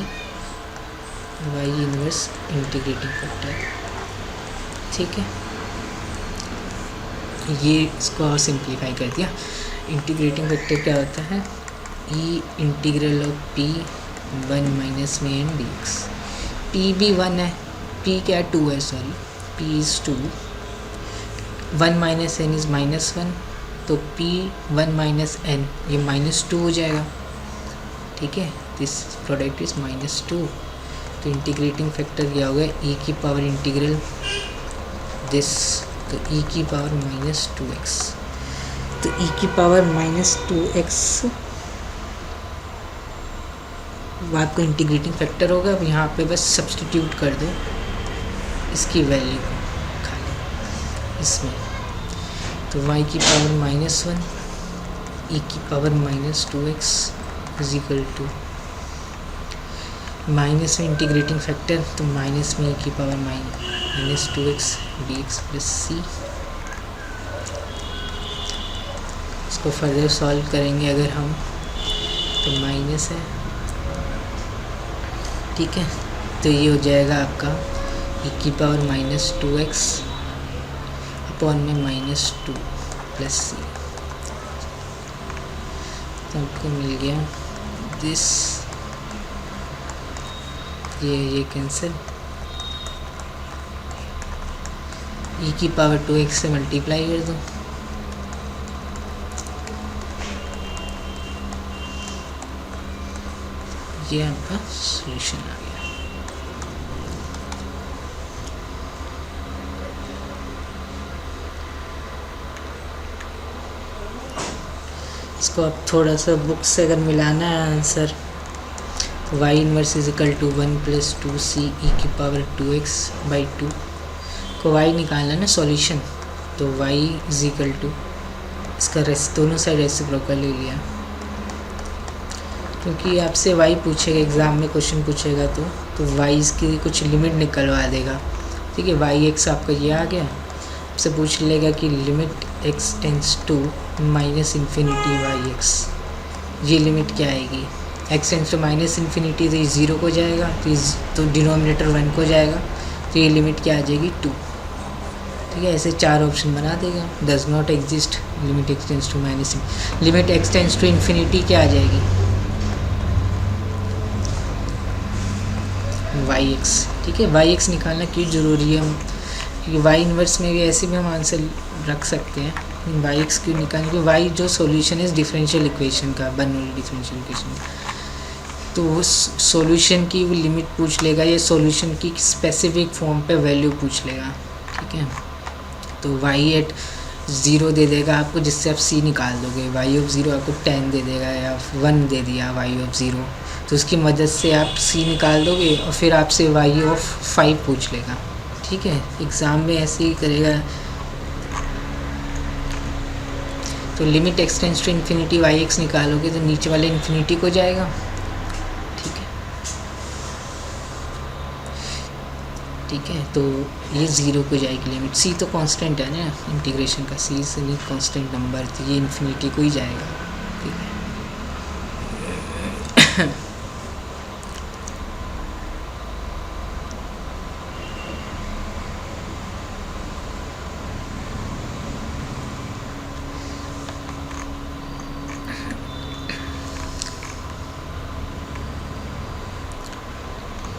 y inverse integrating factor, ठीक है। ये इसको और सिंप्लीफाई कर दिया। इंटीग्रेटिंग फैक्टर क्या होता है, e integral of p 1 minus में एन डी एक्स। पी भी 1 है, पी क्या 2 है, sorry p is 2, 1 minus n is -1, तो पी 1 माइनस एन ये -2 हो जाएगा। ठीक है, दिस प्रोडक्ट इज़ -2, तो इंटीग्रेटिंग फैक्टर क्या होगा, ई की पावर इंटीग्रल दिस, तो ई की पावर -2x, तो ई की पावर -2x वो आपको इंटीग्रेटिंग फैक्टर होगा। अब यहाँ पे बस सब्स्टिट्यूट कर दो इसकी वैल्यू को खाली इसमें, तो y की पावर -1 e की power -2x is equal to minus में इंटीग्रेटिंग फैक्टर, तो माइनस में e की पावर -2x dx प्लस सी। इसको फर्दर सॉल्व करेंगे अगर हम, तो माइनस है, ठीक है, तो ये हो जाएगा आपका e की पावर -2x अपॉन में -2 प्लस सी, तो आपको मिल गया दिस, ये कैंसिल, e की पावर 2x से मल्टीप्लाई कर दो, ये आपका सॉल्यूशन आ गया। इसको अब थोड़ा सा बुक से अगर मिलाना है आंसर, तो y inverse is equal to 1 plus 2c e की पावर 2x बाई 2 को y निकालना ना सॉल्यूशन, तो y इज इक्वल टू इसका दोनों साइड रेसिप्रोकल ले लिया, क्योंकि आपसे y पूछेगा एग्ज़ाम में, क्वेश्चन पूछेगा तो y की कुछ लिमिट निकलवा देगा। ठीक है, वाई एक्स आपका ये आ गया, आपसे पूछ लेगा कि limit x tends to minus infinity y x, ये लिमिट क्या आएगी, x tends to minus infinity, तो ये 0 को जाएगा, तो डिनोमिनेटर 1 को जाएगा, तो ये लिमिट क्या आ जाएगी 2। ठीक है, ऐसे 4 ऑप्शन बना देगा। Does not exist limit x tends to minus, limit x tends to infinity क्या आ जाएगी वाई एक्स। ठीक है, वाई एक्स निकालना क्यों ज़रूरी है, क्योंकि वाई इन्वर्स में भी ऐसे भी हम आंसर रख सकते हैं, वाई एक्स क्यों निकालना, क्योंकि वाई जो सॉल्यूशन है डिफरेंशियल इक्वेशन का, बर्नौली डिफरेंशियल इक्वेशन, तो वो सॉल्यूशन की वो लिमिट पूछ लेगा, या सॉल्यूशन की स्पेसिफिक फॉर्म पे वैल्यू पूछ लेगा। ठीक है, तो वाई एट 0 दे देगा आपको, जिससे आप सी निकाल दोगे, वाई ऑफ 0 आपको 10 दे देगा, या 1 दे दिया वाई ऑफ 0, तो उसकी मदद से आप सी निकाल दोगे, और फिर आपसे वाई ऑफ 5 पूछ लेगा। ठीक है, एग्ज़ाम में ऐसे ही करेगा। तो limit x tends to infinity y x निकालोगे तो नीचे वाले इन्फिनिटी को जाएगा। ठीक है, ठीक है, तो ये 0 को जाएगी लिमिट, c तो कांस्टेंट है ना इंटीग्रेशन का, c से नहीं कांस्टेंट नंबर, तो ये इन्फिनिटी को ही जाएगा। ठीक है,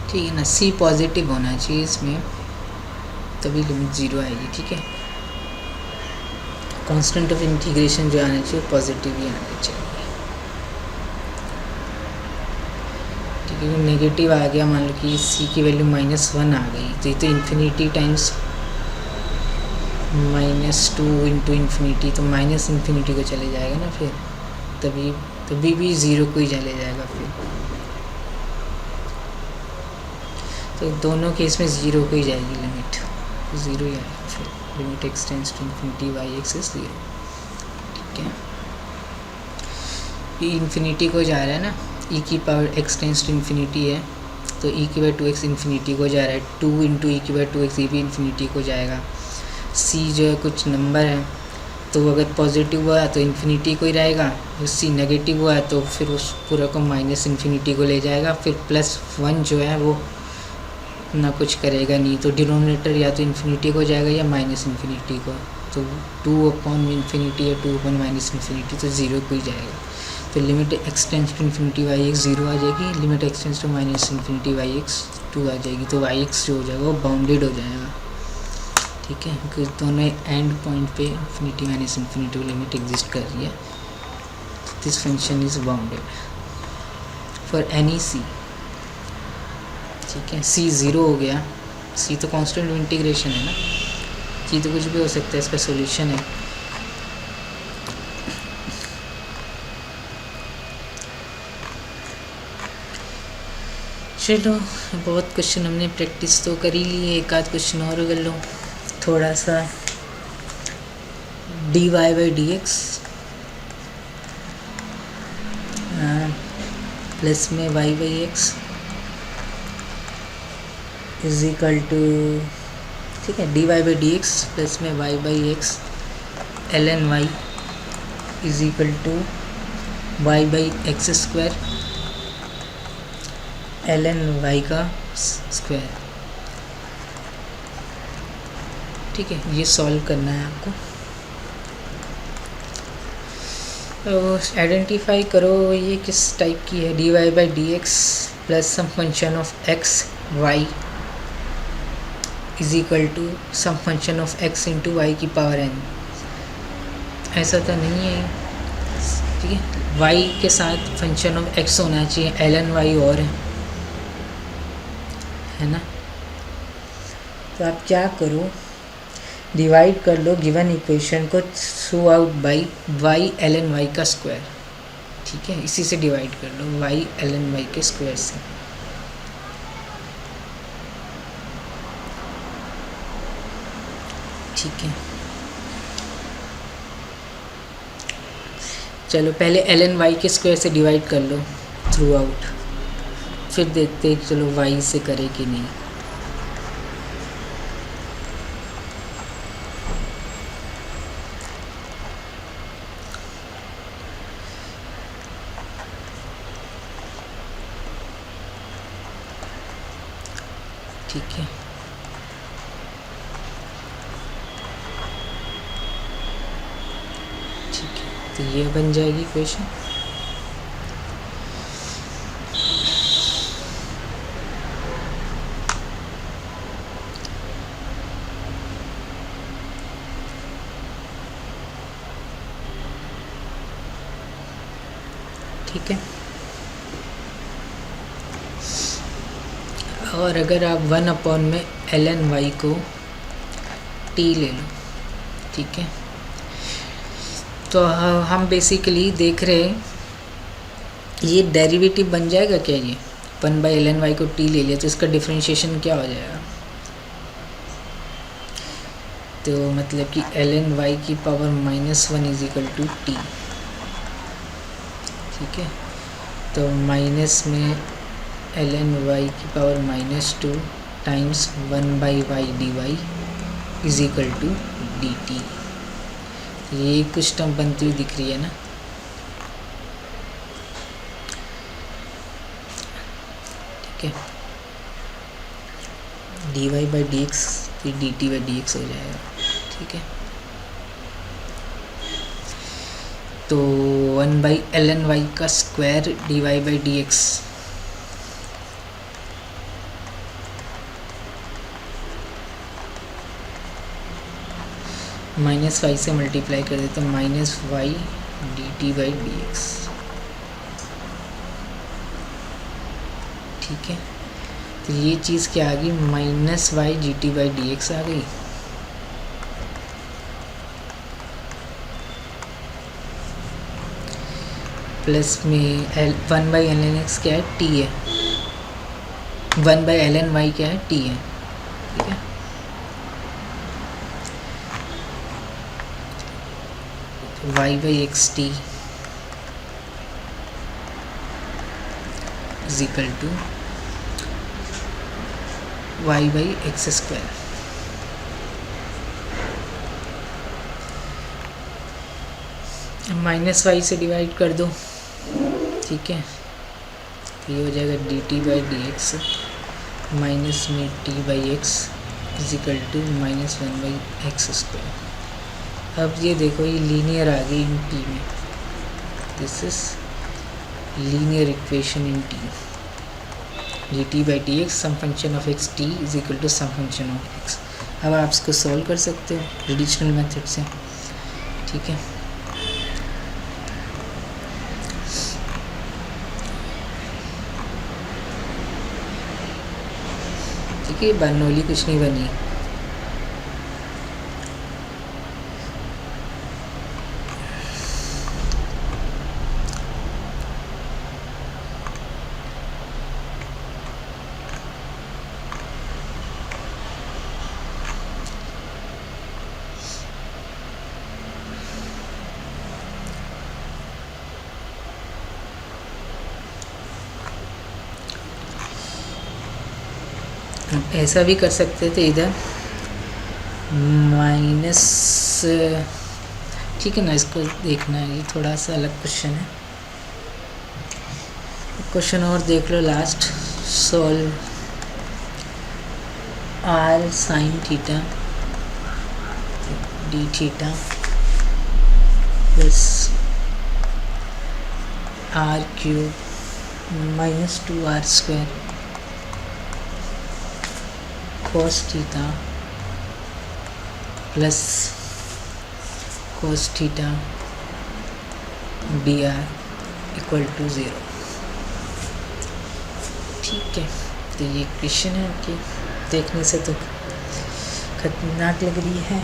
ठीक है ना, सी पॉजिटिव होना चाहिए इसमें, तभी लिमिट 0 आएगी। ठीक है, कांस्टेंट ऑफ इंटीग्रेशन जो आना चाहिए पॉजिटिव ही आना चाहिए। ठीक है, नेगेटिव आ गया, मान लो कि सी की वैल्यू -1 आ गई, तो ये तो इन्फिनिटी टाइम्स -2 इंटू इन्फिनिटी, तो माइनस इन्फिनिटी को चले जाएगा ना, फिर तभी भी 0 को ही चले जाएगा फिर, तो दोनों केस में 0 को ही जाएगी लिमिट, 0 ही आएगा फिर, limit x tends to infinity y x is 0। ठीक है, ये इन्फिनिटी को जा रहा है ना, e की power x tends to infinity है, तो e की पावर 2x इन्फिनिटी को जा रहा है, 2 इंटू ई की पावर 2x ये भी इन्फिनिटी को जाएगा। c जो है कुछ नंबर है, तो अगर पॉजिटिव हुआ तो इन्फिनिटी को ही रहेगा, और c नेगेटिव हुआ तो फिर उस पूरा को माइनस इन्फिनिटी को ले जाएगा, फिर +1 जो है वो ना कुछ करेगा नहीं, तो डिनोमिनेटर या तो इन्फिनिटी को जाएगा या माइनस इन्फिनिटी को, तो 2 अपॉन इन्फिनिटी या 2 अपॉन माइनस इन्फिनिटी, तो 0 को ही जाएगा। फिर limit x tends to infinity y x 0 आ जाएगी, limit x tends to minus infinity y x 2 आ जाएगी। तो वाई एक्स जो हो जाएगा वो बाउंडेड हो जाएगा, ठीक है, क्योंकि दोनों एंड पॉइंट पे infinity minus infinity limit exist कर रही है। This function is bounded for any c, ठीक है। सी 0 हो गया, सी तो कांस्टेंट इंटीग्रेशन है ना, सी तो कुछ भी हो सकता है, इसका सॉल्यूशन है। चलो बहुत क्वेश्चन हमने प्रैक्टिस तो कर ही ली है, एक आध क्वेश्चन और कर लो थोड़ा सा। dy by d x plus में y by x is equal to, ठीक है, dy by d x plus में y by x ln y is equal to y by x square ln y का स्क्वायर, ठीक है। ये सॉल्व करना है आपको। तो आइडेंटिफाई करो ये किस टाइप की है। dy by d x plus some function of x y is equal to some function of x into y की पावर n। ऐसा तो नहीं है, ठीक है, y के साथ फंक्शन ऑफ x होना चाहिए, ln y और है ना। तो आप क्या करो, डिवाइड कर लो गिवन इक्वेशन को throughout by y ln y का स्क्वायर, ठीक है, इसी से डिवाइड कर लो y ln y के स्क्वायर से। ठीक है, चलो पहले ln y के स्क्वायर से डिवाइड कर लो थ्रू आउट, फिर देखते हैं चलो y से करे कि नहीं। ठीक है, ठीक है, तो ये बन जाएगी क्वेश्चन। ठीक है, और अगर आप 1 में ln y को t ले लो, ठीक है, तो हम बेसिकली देख रहे हैं ये डेरिवेटिव बन जाएगा क्या। ये 1/ln y को t ले लिया तो इसका डिफरेंशिएशन क्या हो जाएगा, तो मतलब कि ln y की power -1 is equal to t, ठीक है। तो माइनस में ln y की power -2 times 1/y dy is equal to dt। ये कुछ टर्म बनती हुई दिख रही है ना, ठीक है, dy बाई डी एक्स फिर dt बाई डी एक्स हो जाएगा, ठीक है। तो 1/ln y का square dy by d x, -y से मल्टीप्लाई कर देते हैं, -y dt by d x, ठीक है। तो ये चीज़ क्या आ गई, -y dt by d x आ गई, प्लस में 1/ln x क्या है, t है, 1/ln y क्या है, t है, ठीक है। y by x t is equal to y by x square. -y से डिवाइड कर दो, ठीक है, तो ये हो जाएगा dt by d x minus में t by x is equal to -1/x square. अब ये देखो ये लीनियर आ गई इन t में, this is linear equation in t. dt by dx some function of x t is equal to some function of x। अब आप इसको सॉल्व कर सकते हो ट्रेडिशनल मेथड से, ठीक है। ठीक है, बर्नौली कुछ नहीं बनी। ऐसा भी कर सकते थे इधर माइनस, ठीक है ना, इसको देखना है, ये थोड़ा सा अलग क्वेश्चन है। क्वेश्चन और देख लो last, solve r sine theta d theta plus r cube minus 2r square cos theta plus cos theta dr equal to 0। ठीक है, तो ये क्वेश्चन है आपकी, देखने से तो खतरनाक लग रही है।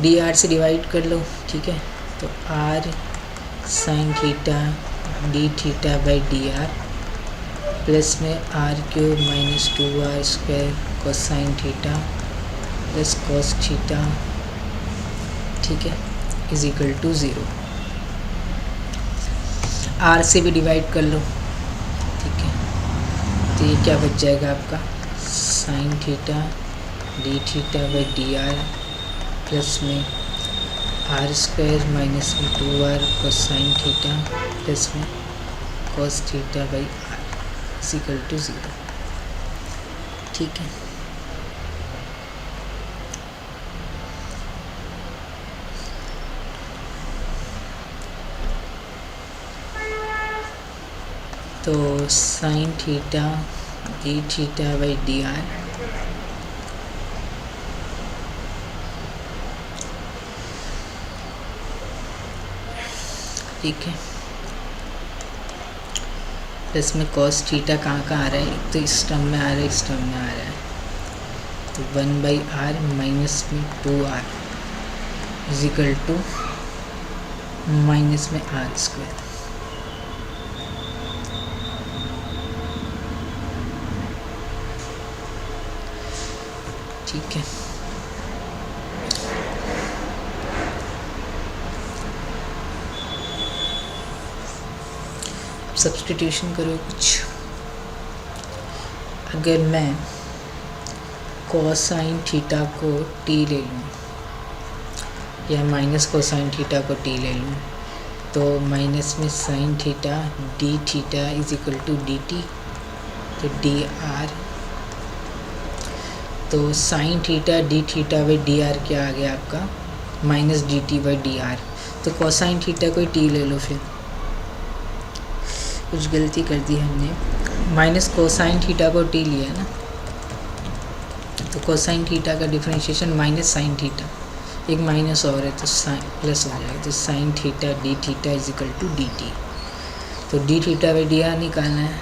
dr से डिवाइड कर लो, ठीक है, तो r sine theta d theta by dr plus में r cube minus 2r square cosine theta plus cos theta, ठीक है, इज इक्वल टू 0। आर से भी डिवाइड कर लो, ठीक है, तो ये क्या बच जाएगा आपका, sine theta d theta by d r plus में आर स्क्वायर माइनस में 2r कोसाइन थीटा प्लस में cos theta by r equal to 0। ठीक है, तो sine theta d theta by d r ठीक है, प्लस में कॉस थीटा कहाँ आ रहा है, तो इस टर्म में आ रहा है, इस टर्म में आ रहा है, तो 1/r माइनस में 2r is equal to minus में r स्क्वायर। ठीक है, सब्स्टिट्यूशन करो कुछ। अगर मैं कोसाइन थीटा को t ले लूँ या माइनस कोसाइन थीटा को t ले लूँ, तो माइनस में sine theta d theta is equal to d t, तो डी आर, तो sine theta d theta by d r क्या आ गया आपका, minus d t by d r, तो कोसाइन थीटा को t ले लो। फिर कुछ गलती कर दी हमने, माइनस कोसाइन थीटा को t लिया ना, तो कोसाइन थीटा का डिफरेंशिएशन माइनस साइन थीटा, एक माइनस और है तो साइन प्लस हो जाएगा, तो sine theta d theta is equal to d t, तो d theta by d r निकालना है।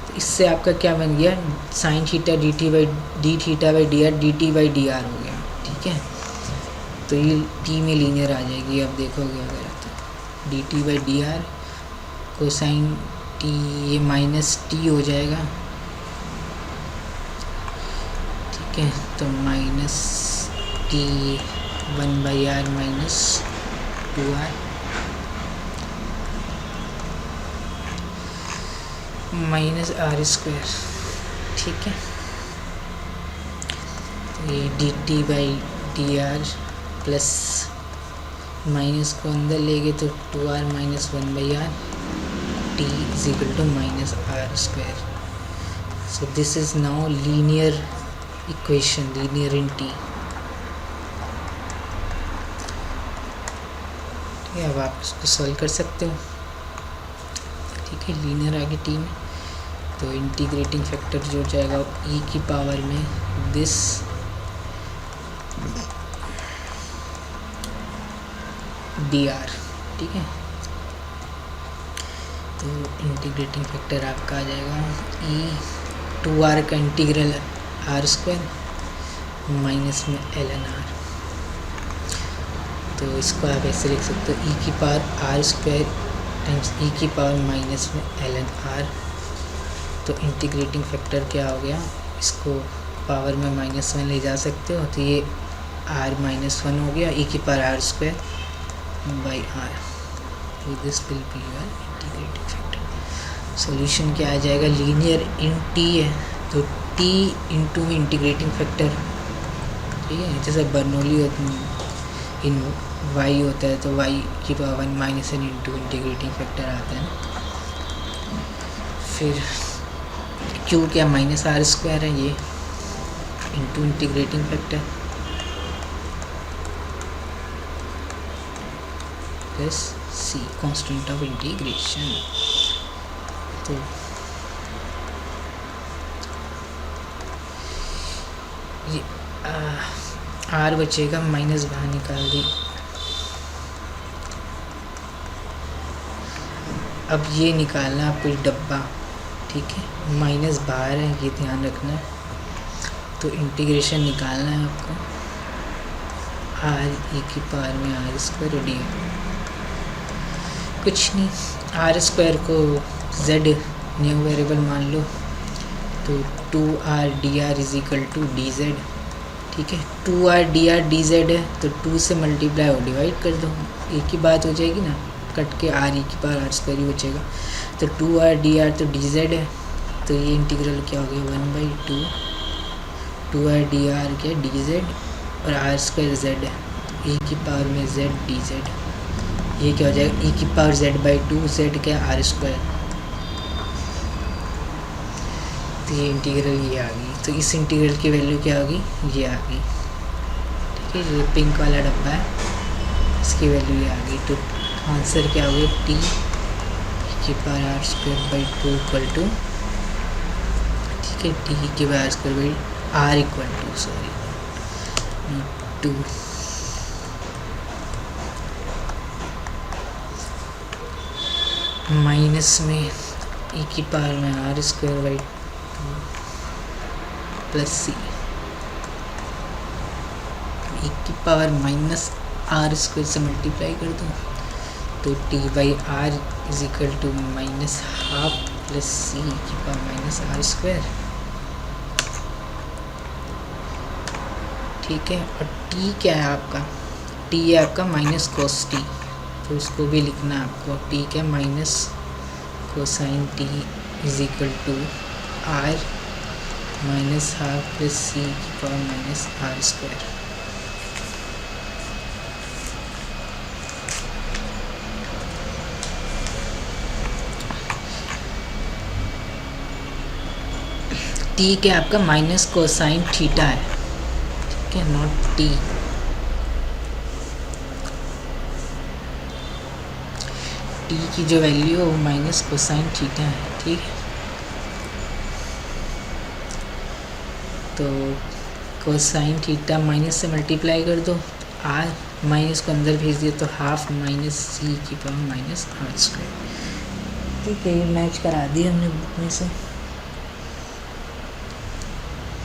तो इससे आपका क्या बन गया, sine theta d t by d theta by d r d t by d r हो गया। ठीक है, तो ये टी में लीनियर आ जाएगी, अब देखोगे अगर तो D t by d are cosine T, ये माइनस टी हो जाएगा। ठीक है, तो minus T 1/r minus 2r minus r square. ठीक है, तो ये D t by d r plus minus को अंदर ले गए तो 2r minus 1/r t is equal to minus r square. So this is now linear equation, linear in t. है। अब आप इसको सॉल्व कर सकते हो। ठीक है, लीनियर आ गई टी में, तो इंटीग्रेटिंग फैक्टर जो हो जाएगा ई की पावर में दिस डी आर। ठीक है, तो इंटीग्रेटिंग फैक्टर आपका आ जाएगा ई 2r का इंटीग्रल आर स्क्वायर माइनस में एल एन आर। तो इसको आप ऐसे लिख सकते हो, ई की पावर आर स्क्वायर टाइम्स ई की पावर माइनस में एल एन आर। तो इंटीग्रेटिंग फैक्टर क्या हो गया, इसको पावर में -1 ले जा सकते हो, तो ये r-1 हो गया, ई की power r square by r. तो this will be your integrating factor. Solution क्या आ जाएगा, लीनियर इन टी है तो टी इंटू में इंटीग्रेटिंग फैक्टर। ठीक है, जैसे बर्नौली इन वाई होता है तो वाई की पावर -1 इंटू इंटीग्रेटिंग फैक्टर आता है। फिर क्यू क्या -r स्क्वायर है ये into integrating factor plus c constant of integration. तो ये आर बचेगा, माइनस बाहर निकाल दी। अब ये निकालना है आपको डब्बा। ठीक है, माइनस बाहर है, ये ध्यान रखना है। तो इंटीग्रेशन निकालना है आपको, आर ई की पावर में आर स्क्वायर डी, कुछ नहीं, आर स्क्वायर को जेड न्यू वेरिएबल मान लो, तो 2r dr is equal to d z. ठीक है, 2r dr डी जेड है तो 2 से मल्टीप्लाई और डिवाइड कर दो, एक ही बात हो जाएगी ना, कट के आर ई की पावर आर स्क्वायर ही बचेगा। तो 2r dr तो डी जेड है, तो ये इंटीग्रल क्या हो गया 1/2 2r dr क्या डी जेड और आर स्क्वायर जेड है, ई की पावर में जेड डी जेड। ये क्या हो जाएगा, ई की पावर z/2, जेड क्या आर स्क्वायर। तो ये इंटीग्रल ये आ गई, तो इस इंटीग्रल की वैल्यू क्या होगी, ये आ गई। ठीक है, ये पिंक वाला डब्बा है, इसकी वैल्यू ये आ गई। तो आंसर क्या हो गया, टी की power r square by 2 equal to, ठीक है, टी की power r square by r equal to, sorry 2 minus में ई की पावर में r square by 2 plus c, e की पावर माइनस आर स्क्वायर से मल्टीप्लाई कर दो, तो t by r is equal to -12 plus c की पावर -r स्क्वायर। ठीक है, और टी क्या है आपका, टी है आपका माइनस कोस टी, तो उसको भी लिखना है आपको। टी क्या minus cosine t is equal to r -12 plus c की पावर -r स्क्वायर। टी क्या आपका माइनस कोसाइन थीटा है, ठीक है, नॉट टी। टी की जो वैल्यू है वो माइनस कोसाइन थीटा है। ठीक है, तो कोसाइन थीटा माइनस से मल्टीप्लाई कर दो, आर माइनस को अंदर भेज दिया तो हाफ माइनस सी की पावर -r स्क्वायर। ठीक है, ये मैच करा दिया हमने बुक में से।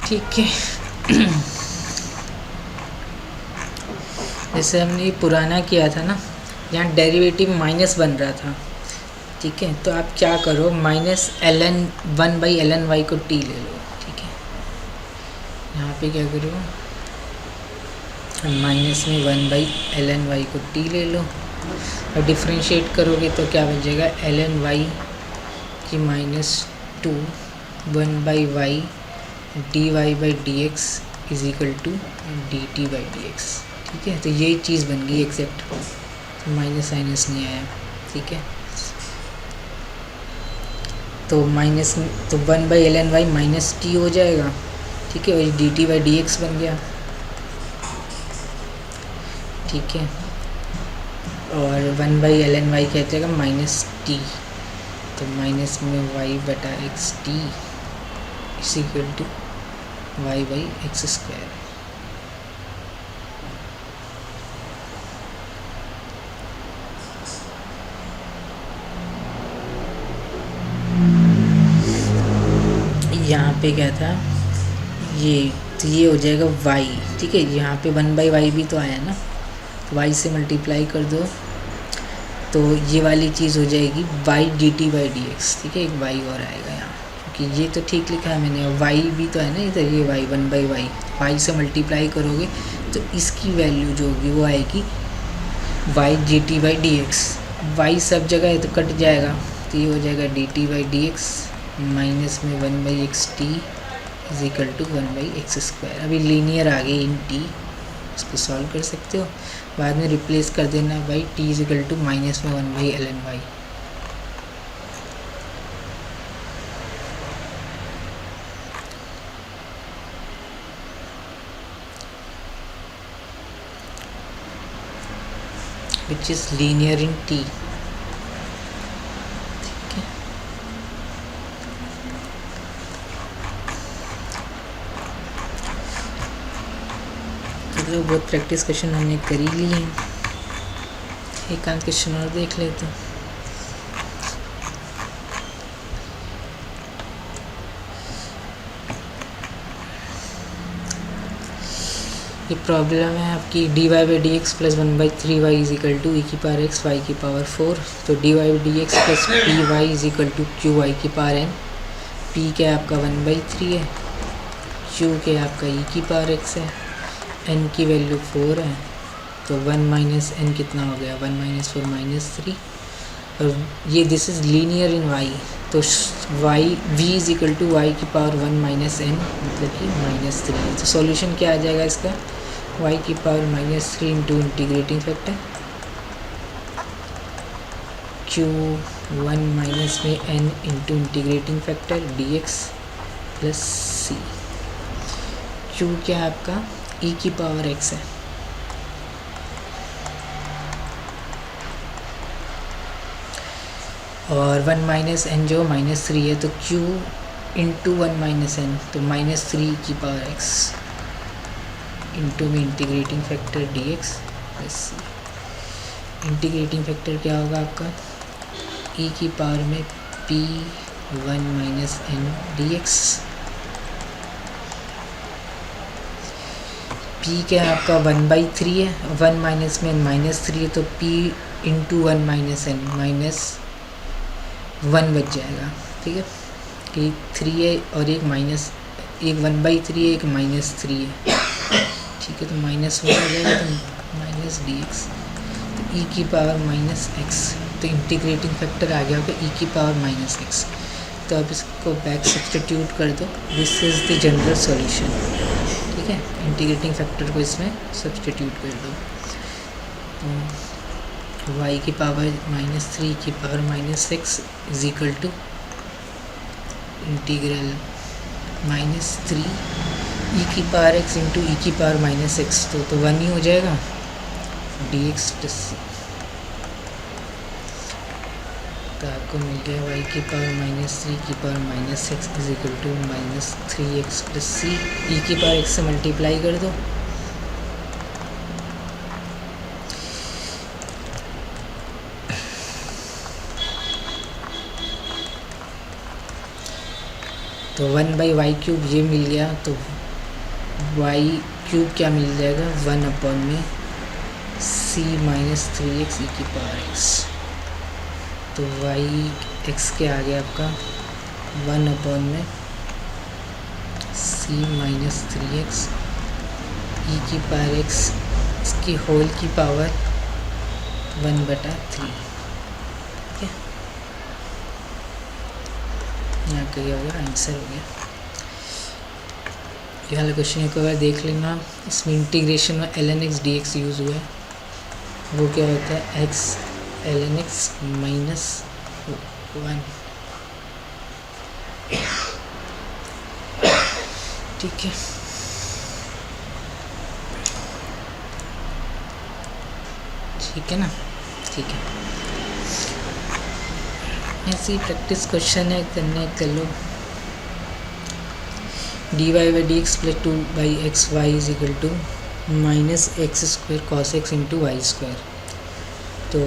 ठीक है, जैसे हमने ये पुराना किया था ना, यहाँ डेरिवेटिव माइनस बन रहा था। ठीक है, तो आप क्या करो, -ln 1/ln y को t ले लो। ठीक है, यहाँ पे क्या करो, माइनस में 1/ln y को t ले लो और डिफ्रेंशिएट करोगे तो क्या बन जाएगा, ln y की -2 1/y dy/dx is equal to dt/dx। ठीक है, तो यही चीज़ बन गई एग्जैक्ट, माइनस साइनस नहीं आया। ठीक है, तो माइनस तो 1/ln y -t हो जाएगा। ठीक है, वही dt/dx बन गया। ठीक है, और 1/ln y क्या जाएगा माइनस टी, तो माइनस में y बटा x t is equal to y by x square. यहाँ पे क्या था ये, तो ये हो जाएगा y, ठीक है। यहाँ पे 1/y भी तो आया ना, y से मल्टीप्लाई कर दो तो ये वाली चीज़ हो जाएगी y dt/dx, ठीक है। एक y और आएगा यहाँ, क्योंकि ये तो ठीक लिखा है मैंने, y भी तो है ना इधर, ये y 1/y, y से मल्टीप्लाई करोगे तो इसकी वैल्यू जो होगी वो आएगी y dt/dx। y सब जगह है तो कट जाएगा, तो ये हो जाएगा dt/dx माइनस में 1/xt is equal to 1/x²। अभी लीनियर आ गई इन t, इसको सॉल्व कर सकते हो, बाद में रिप्लेस कर देना by t is equal to minus में 1/ln y। which is linear in t, ठीक है। तो बहुत प्रैक्टिस क्वेश्चन हमने कर ही लिए हैं, एक आध क्वेश्चन और देख लेते हैं। ये प्रॉब्लम है आपकी dy/dx plus 1/3y is equal to e⁴x y⁴। तो dy/dx plus py is equal to qy⁴n। p क्या है आपका 1/3 है, q क्या है आपका e⁴x है, n की वैल्यू 4 है, तो 1 माइनस n कितना हो गया 1 माइनस 4 माइनस 3। और ये this is linear in y, तो y v is equal to y⁴1 minus n मतलब कि -3। तो सॉल्यूशन क्या आ जाएगा इसका, y⁴ into integrating factor q1 minus में n into integrating factor dx plus c। q क्या है आपका e⁴x है, और 1 माइनस एन जो -3 है, तो q इंटू 1 माइनस एन, तो -3e⁴x इंटू में integrating factor dx plus c। Integrating factor क्या होगा आपका e⁴ में p1 minus N dx। p क्या है आपका 1/3 है, 1 माइनस में -3 है, तो p इंटू 1 माइनस एन -1 बच जाएगा, ठीक है। एक 3 है और एक 1/3 है, एक -3 है, ठीक है। तो -1 हो जाएगा, तो माइनस dx, तो e⁻⁻x, तो इंटीग्रेटिंग फैक्टर आ गया होगा e⁻⁻x। तो अब इसको बैक सब्स्टिट्यूट कर दो, this is the general solution, ठीक है। इंटीग्रेटिंग फैक्टर को इसमें सब्स्टिट्यूट कर दो, तो y⁻−3 e⁻−x is equal to integral -3 e⁻x into e⁻−x, तो 1 ही हो जाएगा dx प्लस c। तो आपको मिल गया y⁻−3 e⁻−x is equal to -3x plus c। e⁻x से मल्टीप्लाई कर दो, तो 1/y³ ये मिल गया, तो y³ क्या मिल जाएगा 1/में c माइनस 3x e⁻x। तो x क्या आ गया आपका 1/में c माइनस 3x e⁻x, इसकी होल की पावर 1/3, ठीक है। यहाँ का ये होगा आंसर हो गया। ये वाला क्वेश्चन एक बार देख लेना, इसमें इंटीग्रेशन में ln x dx यूज़ हुआ है, वो क्या होता है x ln x -1, ठीक है। ठीक है ना। ठीक है, ऐसी प्रैक्टिस क्वेश्चन है, करने कर लो। dy by d x plus 2/xy is equal to minus x square cos x into y square. तो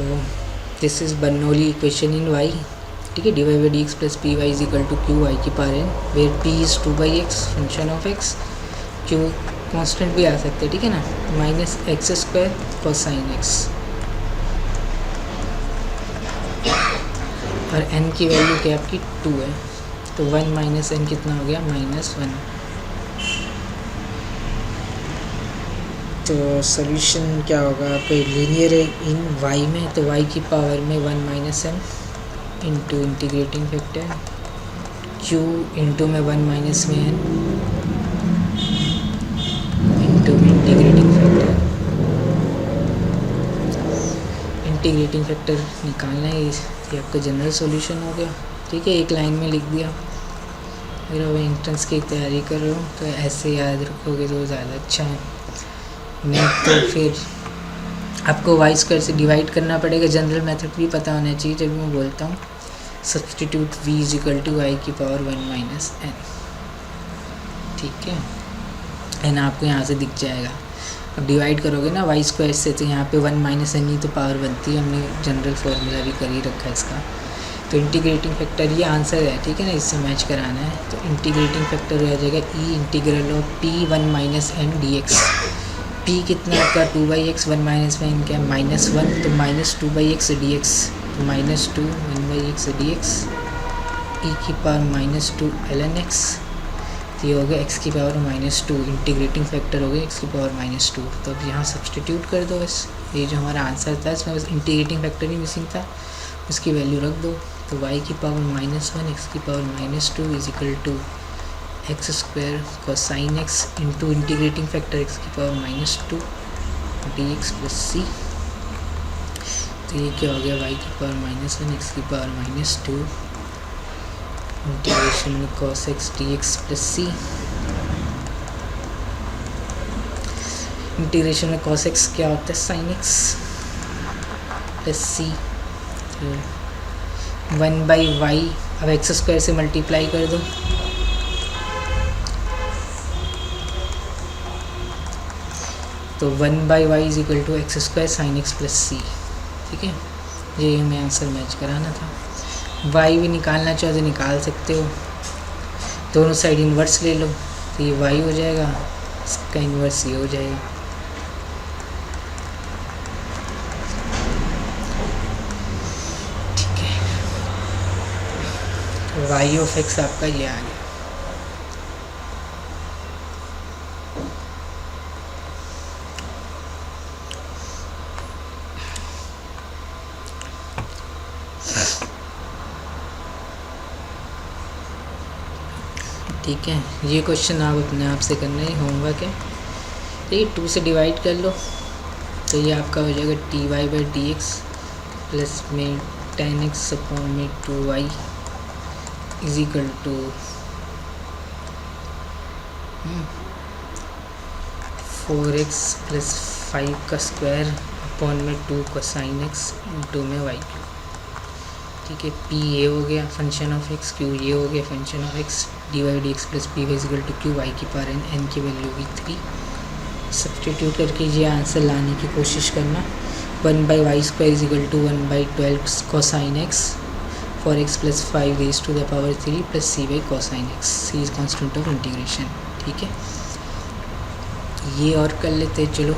this is Bernoulli equation in y, ठीक है। dy by d x plus p y is equal to q y की power n, where p is 2/x function of x, q constant भी आ सकते हैं, ठीक है ना, minus x square cosine x, और n की वैल्यू क्या आपकी 2 है, तो 1 माइनस n कितना हो गया, -1। तो सोल्यूशन क्या होगा आपका, लीनियर है इन y में, तो y की पावर में 1 minus n into integrating factor q into में 1 माइनस में n into integrating factor. Integrating factor निकालना है, ये आपका जनरल सॉल्यूशन हो गया, ठीक है, एक लाइन में लिख दिया। अगर आप एंट्रेंस की तैयारी कर रहे हो तो ऐसे याद रखोगे तो ज़्यादा अच्छा है, नहीं तो फिर आपको वाई स्क्वायर से डिवाइड करना पड़ेगा। जनरल मेथड भी पता होना चाहिए जब मैं बोलता हूँ substitute v is equal to y की पावर 1 माइनस n, ठीक है, n आपको यहाँ से दिख जाएगा। अब डिवाइड करोगे ना वाई स्क्वायर से, तो यहाँ पे 1 माइनस n ही तो पावर बनती है, हमने जनरल फार्मूला भी कर ही रखा है इसका। तो इंटीग्रेटिंग फैक्टर ये आंसर है, ठीक है ना, इससे मैच कराना है। तो इंटीग्रेटिंग फैक्टर हो जाएगा e integral of p 1 minus n dx। p कितना आपका 2/x, 1 माइनस में n क्या -1, तो -2/x dx, तो -2 1/x dx e की पावर -2 ln x, तो ये हो गया x की पावर -2, इंटीग्रेटिंग फैक्टर हो गया x की पावर -2। तो अब यहाँ सब्सटीट्यूट कर दो बस, ये जो हमारा आंसर था इसमें बस इंटीग्रेटिंग फैक्टर ही मिसिंग था, उसकी वैल्यू रख दो। तो y की पावर -1 x की power -2 is equal to x square cosine x into integrating factor x की पावर -2 dx प्लस c। तो ये क्या हो गया, y की पावर -1 x की पावर -2 इंटीग्रेशन में cos x dx plus c। Integration में cos x क्या होता है, sin x plus c, 1/y, अब एक्स स्क्वायर से मल्टीप्लाई कर दो, तो 1/y is equal to x square sine x plus c, ठीक है, ये हमें आंसर मैच कराना था। y भी निकालना चाहो तो निकाल सकते हो, दोनों साइड इन्वर्स ले लो, तो ये y हो जाएगा, इसका इन्वर्स ये हो जाएगा। ठीक है, y ऑफ x आपका ये आ गया। ठीक है, ये क्वेश्चन आप अपने आप से करना है, होमवर्क है। ठीक है, 2 से डिवाइड कर लो, तो ये आपका हो जाएगा d y by d x plus में 10x अपॉन में 2y is equal to 4x plus 5 का स्क्वायर अपॉन में 2 कोसाइन एक्स इंटू में y क्यू। ठीक है, p ये हो गया फंक्शन ऑफ x, q ये हो गया function of x, d y d x plus p y equal to q y की पावर n की वैल्यू भी 3। सब्सटीट्यूट करके ये आंसर लाने की कोशिश करना। 1/y square is equal to 1/12 cosine x four x प्लस 5 raise to the power 3 plus c by cosine x, c is constant of integration. ठीक है, ये और कर लेते हैं। चलो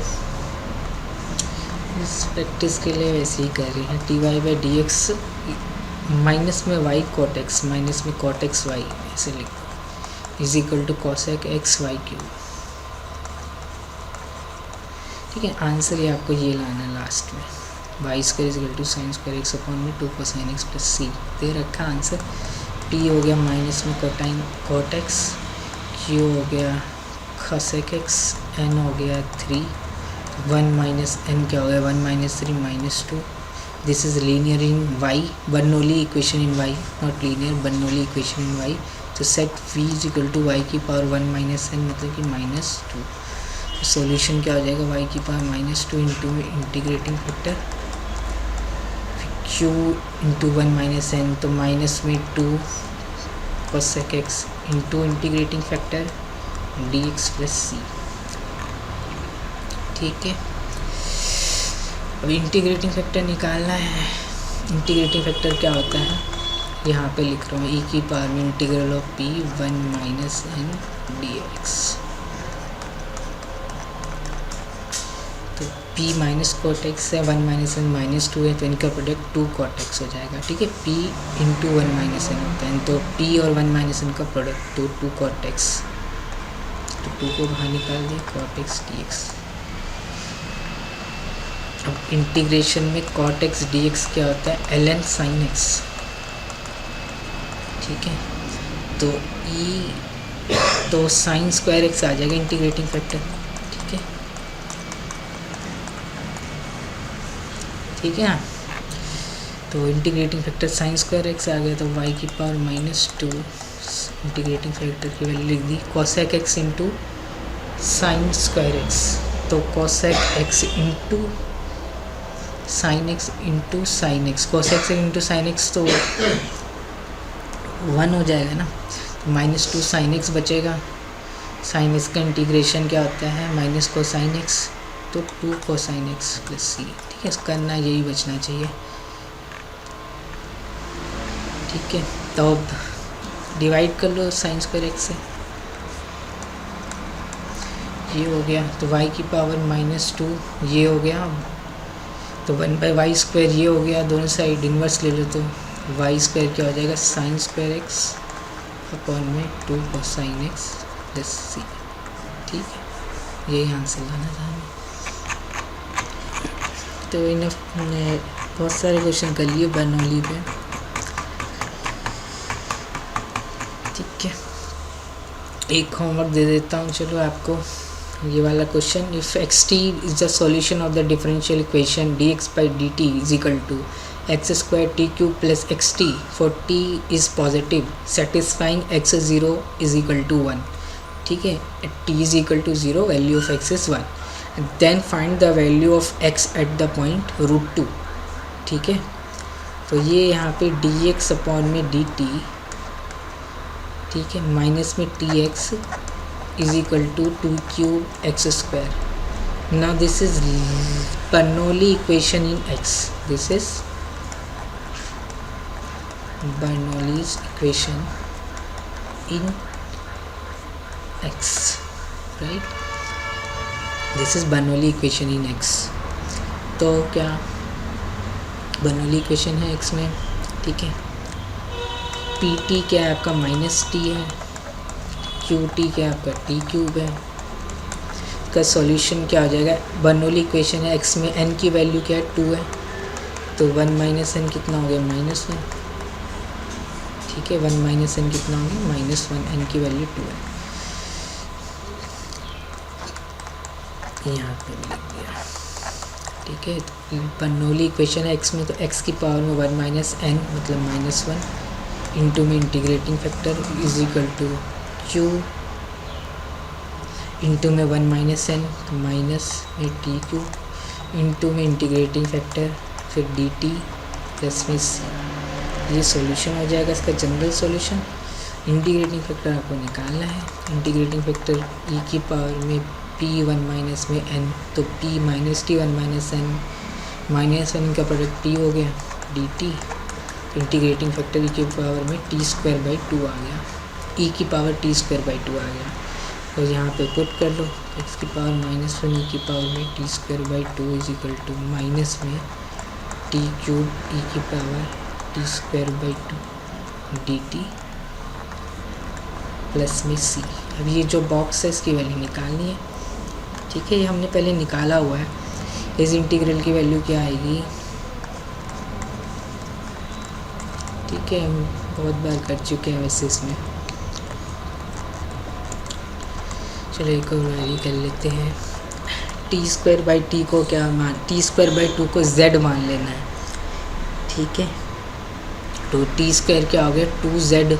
इस प्रैक्टिस के लिए वैसे ही कर रहे हैं। D y by d x minus में वाई कॉट एक्स माइनस में कॉट एक्स वाई ऐसे लिखो is equal to cosec x y q. ठीक है, आंसर ये आपको ये लाना है लास्ट में, y square is equal to sine square x upon में 2 कोसाइन एक्स प्लस सी दे रखा आंसर। टी हो गया माइनस में कोटाइन कॉट एक्स, क्यू हो गया कॉसेक एक्स, एन हो गया 3, 1 माइनस एन क्या हो गया 1 minus 3 minus 2। This is linear in y, Bernoulli equation in y, not linear, Bernoulli equation in y। तो set v is equal to y की पावर 1 माइनस एन मतलब कि -2। तो सॉल्यूशन क्या हो जाएगा y की पावर -2 इंटू में integrating factor q into 1 minus n, तो माइनस में 2 cosec x into integrating factor d x plus c. ठीक है, अब इंटीग्रेटिंग फैक्टर निकालना है। इंटीग्रेटिंग फैक्टर क्या होता है, यहाँ पे लिख रहा हूँ, ई की पावर में integral of p 1 minus n d x. तो p माइनस कॉट एक्स है, 1 माइनस एन माइनस 2 है, तो इनका प्रोडक्ट 2 कॉट एक्स हो जाएगा। ठीक है, p इंटू 1 माइनस एन होता है, तो p और 1 माइनस एन का प्रोडक्ट तो 2 कॉट एक्स, तो 2 को बाहर निकाल दिए, कॉट एक्स डी एक्स। अब इंटीग्रेशन में कॉट एक्स डी एक्स क्या होता है, एल एन साइन एक्स। ठीक है, तो साइन स्क्वायर एक्स आ जाएगा इंटीग्रेटिंग फैक्टर। ठीक है, ठीक है ना, तो integrating factor sine square x आ गया, तो y की पावर -2 इंटीग्रेटिंग फैक्टर की वैल्यू लिख दी, cosec x into sine square x, तो cosec x into sine x into sine x, cosec x into sine x तो 1 हो जाएगा ना, -2 साइन एक्स बचेगा। साइन एक्स का इंटीग्रेशन क्या होता है, माइनस कोसाइन एक्स, तो 2 कोसाइन एक्स प्लस सी। ठीक है, करना यही बचना चाहिए। ठीक है, तो अब डिवाइड कर लो साइन स्क्वायर एक्स से, ये हो गया, तो y की पावर -2 ये हो गया, तो 1/y स्क्वायर ये हो गया, दोनों साइड इन्वर्स ले लो तो y स्क्वायर क्या हो जाएगा, साइन स्क्वायर एक्स अपॉन में 2 कोसाइन एक्स प्लस सी। ठीक है, ये यहाँ से लाना था हमें। तो इनफ ने बहुत सारे क्वेश्चन कर लिए बर्नौली पे। ठीक है, एक होमवर्क दे देता हूँ चलो आपको, ये वाला question, if x t is the solution of the differential equation d x by d t is equal to x square t cube plus x t for t is positive satisfying x 0 is equal to 1। ठीक है, t is equal to 0, value of x is 1, then find the value of x at the point √2। ठीक है, तो ये यहाँ पे डी एक्स अपॉन में डी टी, ठीक है, माइनस में t x is equal to 2 cube x square. Now this is Bernoulli equation in x, this is Bernoulli's equation in x, right? This is Bernoulli equation in x। तो क्या Bernoulli equation है x में, ठीक है, पी टी क्या है आपका -t है, क्यू टी क्या है आपका टी क्यूब है, इसका सॉल्यूशन क्या हो जाएगा, Bernoulli equation है x में n की वैल्यू क्या है 2 है, तो 1 माइनस एन कितना हो गया -1। ठीक है, 1 माइनस एन कितना हो गया -1, एन की वैल्यू 2 है, यहाँ पे लिख दिया। ठीक है, बर्नौली इक्वेशन है एक्स में, तो एक्स की पावर में 1 माइनस एन मतलब -1 इंटू में integrating factor is equal to q into में 1 माइनस एन माइनस में टी क्यू इंटू में इंटीग्रेटिंग फैक्टर फिर डी टी प्लस में सी। ये सॉल्यूशन हो जाएगा इसका जनरल सॉल्यूशन। इंटीग्रेटिंग फैक्टर आपको निकालना है, इंटीग्रेटिंग फैक्टर ई की पावर में पी 1 माइनस में एन, तो p minus t 1 minus n -1 का प्रोडक्ट पी हो गया d t, integrating factor e की पावर में टी स्क्वायर बाई 2 आ गया, ई की पावर टी स्क्वायर बाई 2 आ गया, तो यहाँ पे पुट कर लो, एक्स की पावर -1 ई की पावर में t square by 2 is equal to minus में टी क्यूब ई की power t square by 2 d t plus में सी। अब ये जो बॉक्स है इसकी वैल्यू निकालनी है। ठीक है, ये हमने पहले निकाला हुआ है, इस इंटीग्रल की वैल्यू क्या आएगी। ठीक है, हम बहुत बार कर चुके हैं वैसे इसमें, चलो एक और वैल्यू कर लेते हैं। टी स्क्वायर बाई टी को क्या मान, टी स्क्वायर बाई 2 को z मान लेना है। ठीक है, तो टी स्क्वायर क्या हो गया 2z